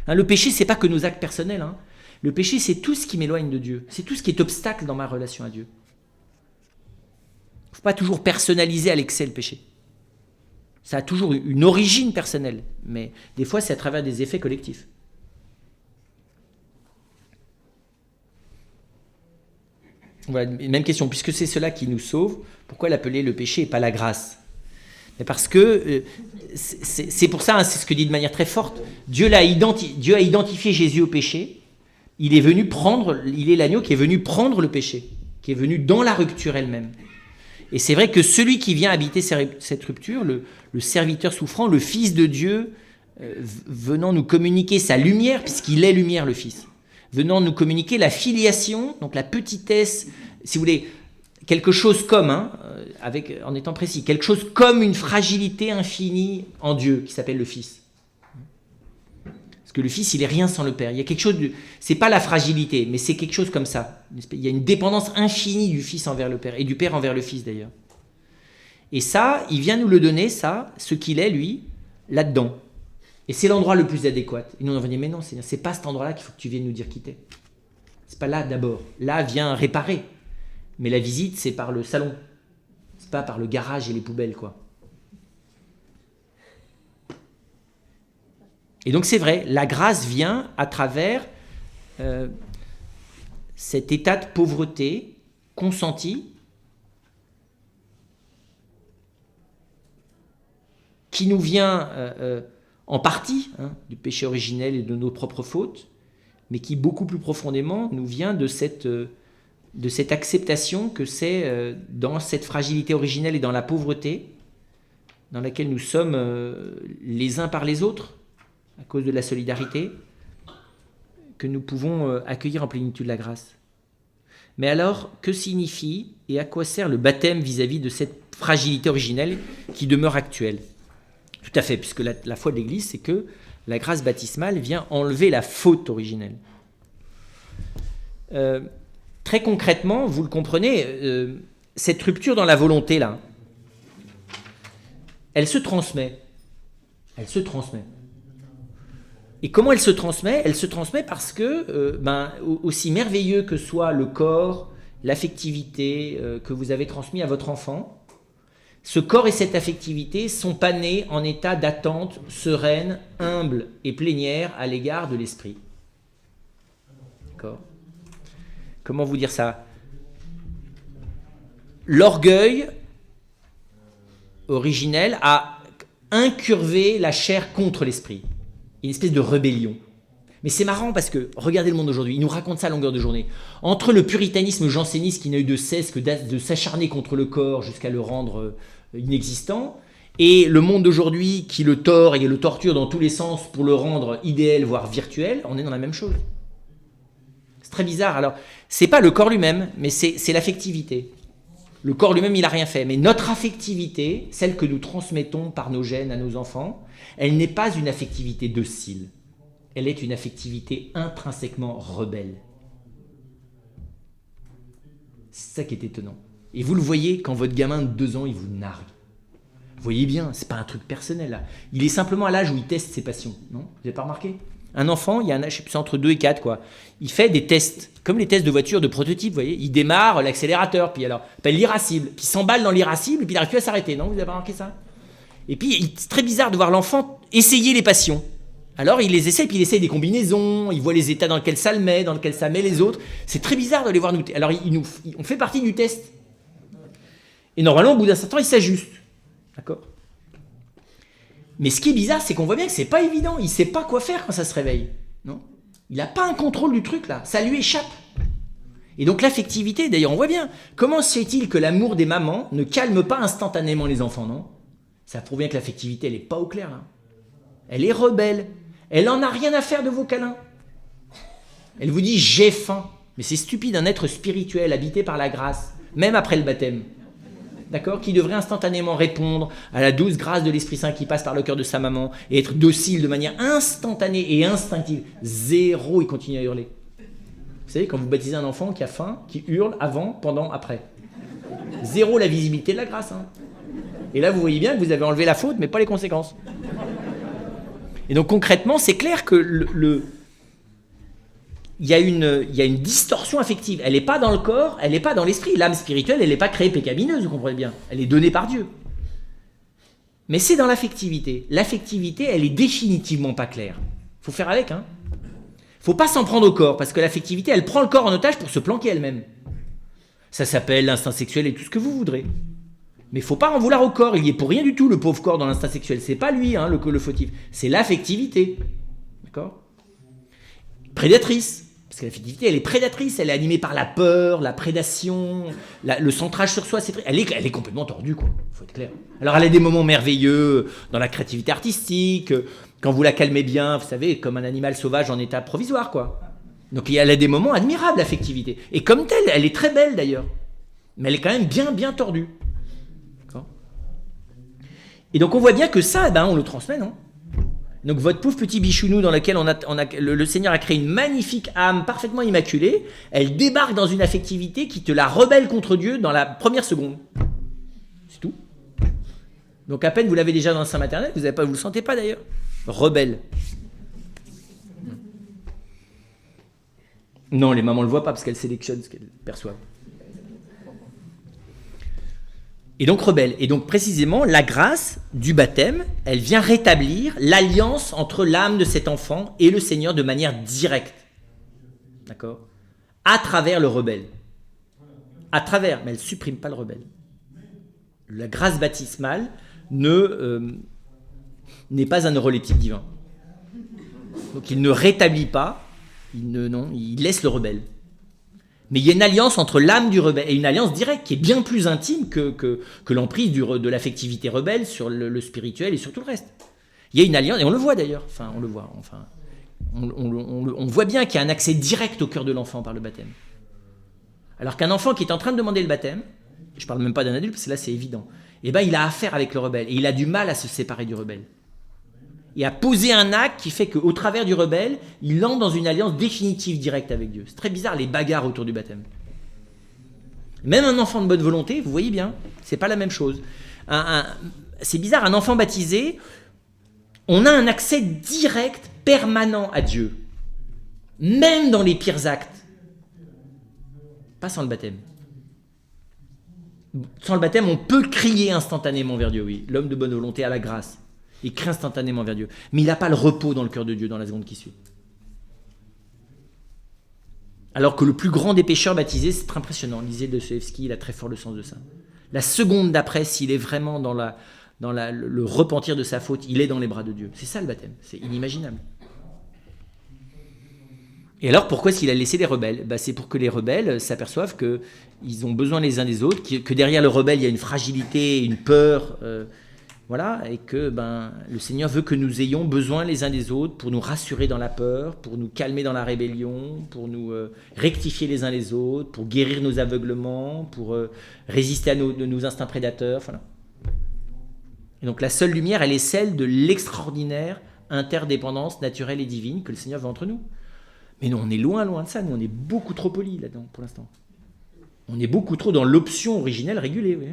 Hein, le péché, ce n'est pas que nos actes personnels. Hein. Le péché, c'est tout ce qui m'éloigne de Dieu. C'est tout ce qui est obstacle dans ma relation à Dieu. Il ne faut pas toujours personnaliser à l'excès le péché. Ça a toujours une origine personnelle, mais des fois, c'est à travers des effets collectifs. Voilà, même question, puisque c'est cela qui nous sauve, pourquoi l'appeler le péché et pas la grâce ? Mais parce que c'est pour ça, hein, c'est ce que dit de manière très forte, Dieu a identifié Jésus au péché, il est l'agneau qui est venu prendre le péché, qui est venu dans la rupture elle-même. Et c'est vrai que celui qui vient habiter cette rupture, le serviteur souffrant, le Fils de Dieu, venant nous communiquer sa lumière, puisqu'il est lumière le Fils, venant nous communiquer la filiation, donc la petitesse, si vous voulez, quelque chose comme, en étant précis, quelque chose comme une fragilité infinie en Dieu, qui s'appelle le Fils. Parce que le Fils, il est rien sans le Père. Il y a quelque chose c'est pas la fragilité, mais c'est quelque chose comme ça. Il y a une dépendance infinie du Fils envers le Père, et du Père envers le Fils d'ailleurs. Et ça, il vient nous le donner, ça, ce qu'il est, lui, là-dedans. Et c'est l'endroit le plus adéquat. Et nous, on va dire, mais non, Seigneur, c'est pas cet endroit-là qu'il faut que tu viennes nous dire qui t'es. C'est pas là d'abord. Là, viens réparer. Mais la visite, c'est par le salon. C'est pas par le garage et les poubelles, quoi. Et donc, c'est vrai, la grâce vient à travers cet état de pauvreté consenti qui nous vient en partie du péché originel et de nos propres fautes, mais qui beaucoup plus profondément nous vient de cette acceptation que c'est dans cette fragilité originelle et dans la pauvreté dans laquelle nous sommes les uns par les autres, à cause de la solidarité, que nous pouvons accueillir en plénitude la grâce. Mais alors, que signifie et à quoi sert le baptême vis-à-vis de cette fragilité originelle qui demeure actuelle ? Tout à fait, puisque la foi de l'Église, c'est que la grâce baptismale vient enlever la faute originelle. Très concrètement, vous le comprenez, cette rupture dans la volonté, là, elle se transmet. Elle se transmet. Et comment elle se transmet ? Elle se transmet parce que, aussi merveilleux que soit le corps, l'affectivité que vous avez transmis à votre enfant, ce corps et cette affectivité sont pas nés en état d'attente sereine, humble et plénière à l'égard de l'esprit. D'accord. Comment vous dire ça? L'orgueil originel a incurvé la chair contre l'esprit. Une espèce de rébellion. Mais c'est marrant parce que, regardez le monde d'aujourd'hui, il nous raconte ça à longueur de journée. Entre le puritanisme janséniste qui n'a eu de cesse que de s'acharner contre le corps jusqu'à le rendre inexistant, et le monde d'aujourd'hui qui le tord et le torture dans tous les sens pour le rendre idéal, voire virtuel, on est dans la même chose. C'est très bizarre. Alors, c'est pas le corps lui-même, mais c'est l'affectivité. Le corps lui-même, il n'a rien fait. Mais notre affectivité, celle que nous transmettons par nos gènes à nos enfants, elle n'est pas une affectivité docile. Elle est une affectivité intrinsèquement rebelle. C'est ça qui est étonnant. Et vous le voyez quand votre gamin de 2 ans, il vous nargue. Vous voyez bien, c'est pas un truc personnel là. Il est simplement à l'âge où il teste ses passions, non? Vous n'avez pas remarqué? Un enfant, il y a un âge, je sais plus, entre 2 et 4 quoi. Il fait des tests, comme les tests de voiture de prototype, vous voyez. Il démarre l'accélérateur, puis alors, l'irascible, puis il s'emballe dans l'irascible, puis il n'arrive plus à s'arrêter, non? Vous n'avez pas remarqué ça? Et puis, c'est très bizarre de voir l'enfant essayer les passions. Alors, il les essaie, puis il essaie des combinaisons, il voit les états dans lesquels ça le met, dans lesquels ça met les autres. C'est très bizarre de les voir nous. Alors, on fait partie du test. Et normalement, au bout d'un certain temps, il s'ajuste. D'accord? Mais ce qui est bizarre, c'est qu'on voit bien que c'est pas évident. Il sait pas quoi faire quand ça se réveille. Non? Il n'a pas un contrôle du truc, là. Ça lui échappe. Et donc, l'affectivité, d'ailleurs, on voit bien. Comment se fait-il que l'amour des mamans ne calme pas instantanément les enfants, non? Ça prouve bien que l'affectivité, elle n'est pas au clair, là. Elle est rebelle. Elle en a rien à faire de vos câlins. Elle vous dit « j'ai faim ». Mais c'est stupide, un être spirituel habité par la grâce, même après le baptême, d'accord, qui devrait instantanément répondre à la douce grâce de l'Esprit Saint qui passe par le cœur de sa maman et être docile de manière instantanée et instinctive. Zéro, il continue à hurler. Vous savez, quand vous baptisez un enfant qui a faim, qui hurle avant, pendant, après. Zéro la visibilité de la grâce. Hein. Et là, vous voyez bien que vous avez enlevé la faute, mais pas les conséquences. Et donc concrètement, c'est clair que il y a une distorsion affective. Elle n'est pas dans le corps, elle n'est pas dans l'esprit. L'âme spirituelle, elle n'est pas créée pécamineuse, vous comprenez bien. Elle est donnée par Dieu. Mais c'est dans l'affectivité. L'affectivité, elle est définitivement pas claire. Il faut faire avec. Faut pas s'en prendre au corps, parce que l'affectivité, elle prend le corps en otage pour se planquer elle-même. Ça s'appelle l'instinct sexuel et tout ce que vous voudrez. Mais il ne faut pas en vouloir au corps, il n'y est pour rien du tout, le pauvre corps dans l'instinct sexuel. C'est pas lui le fautif, c'est l'affectivité. D'accord? Prédatrice. Parce que l'affectivité, elle est prédatrice, elle est animée par la peur, la prédation, le centrage sur soi. Elle est complètement tordue, quoi. Faut être clair. Alors elle a des moments merveilleux dans la créativité artistique, quand vous la calmez bien, vous savez, comme un animal sauvage en état provisoire, quoi. Donc elle a des moments admirables, l'affectivité. Et comme telle, elle est très belle d'ailleurs. Mais elle est quand même bien tordue. Et donc on voit bien que ça, on le transmet, non? Donc votre pauvre petit bichounou dans lequel le Seigneur a créé une magnifique âme parfaitement immaculée, elle débarque dans une affectivité qui te la rebelle contre Dieu dans la première seconde. C'est tout. Donc à peine vous l'avez déjà dans le sein maternel, vous ne le sentez pas d'ailleurs. Rebelle. Non, les mamans ne le voient pas parce qu'elles sélectionnent ce qu'elles perçoivent. Et donc rebelle. Et donc précisément, la grâce du baptême, elle vient rétablir l'alliance entre l'âme de cet enfant et le Seigneur de manière directe. D'accord? À travers le rebelle. À travers, mais elle ne supprime pas le rebelle. La grâce baptismale n'est pas un neuroleptique divin. Donc il ne rétablit pas, il laisse le rebelle. Mais il y a une alliance entre l'âme du rebelle, et une alliance directe qui est bien plus intime que l'emprise de l'affectivité rebelle sur le spirituel et sur tout le reste. Il y a une alliance, et on le voit d'ailleurs, on voit bien qu'il y a un accès direct au cœur de l'enfant par le baptême. Alors qu'un enfant qui est en train de demander le baptême, je ne parle même pas d'un adulte, parce que là c'est évident, il a affaire avec le rebelle, et il a du mal à se séparer du rebelle. Et à poser un acte qui fait qu'au travers du rebelle, il entre dans une alliance définitive directe avec Dieu. C'est très bizarre les bagarres autour du baptême. Même un enfant de bonne volonté, vous voyez bien, c'est pas la même chose. C'est bizarre, un enfant baptisé, on a un accès direct, permanent à Dieu. Même dans les pires actes. Pas sans le baptême. Sans le baptême, on peut crier instantanément vers Dieu, oui. L'homme de bonne volonté a la grâce. Il crie instantanément vers Dieu. Mais il n'a pas le repos dans le cœur de Dieu dans la seconde qui suit. Alors que le plus grand des pécheurs baptisés, c'est très impressionnant. Lisez Dostoïevski, il a très fort le sens de ça. La seconde d'après, s'il est vraiment dans le repentir de sa faute, il est dans les bras de Dieu. C'est ça le baptême, c'est inimaginable. Et alors, pourquoi est-ce qu'il a laissé les rebelles? C'est pour que les rebelles s'aperçoivent qu'ils ont besoin les uns des autres, que derrière le rebelle, il y a une fragilité, une peur, voilà, et que le Seigneur veut que nous ayons besoin les uns des autres pour nous rassurer dans la peur, pour nous calmer dans la rébellion, pour nous rectifier les uns les autres, pour guérir nos aveuglements, pour résister à nos instincts prédateurs, voilà. Et donc la seule lumière, elle est celle de l'extraordinaire interdépendance naturelle et divine que le Seigneur veut entre nous. Mais nous, on est loin de ça. Nous, on est beaucoup trop polis là-dedans, pour l'instant. On est beaucoup trop dans l'option originelle régulée. Oui.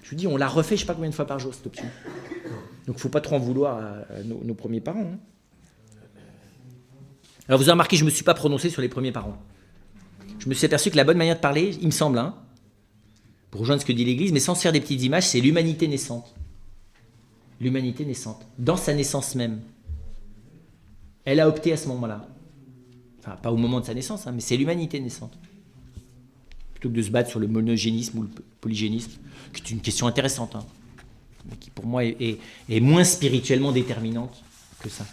Je vous dis, on l'a refait je ne sais pas combien de fois par jour, cette option. Donc, il ne faut pas trop en vouloir à nos premiers parents. Hein. Alors, vous avez remarqué, je ne me suis pas prononcé sur les premiers parents. Je me suis aperçu que la bonne manière de parler, il me semble, pour rejoindre ce que dit l'Église, mais sans se faire des petites images, c'est l'humanité naissante. L'humanité naissante, dans sa naissance même. Elle a opté à ce moment-là. Enfin, pas au moment de sa naissance, mais c'est l'humanité naissante. Plutôt que de se battre sur le monogénisme ou le polygénisme, qui est une question intéressante, mais qui pour moi est moins spirituellement déterminante que ça.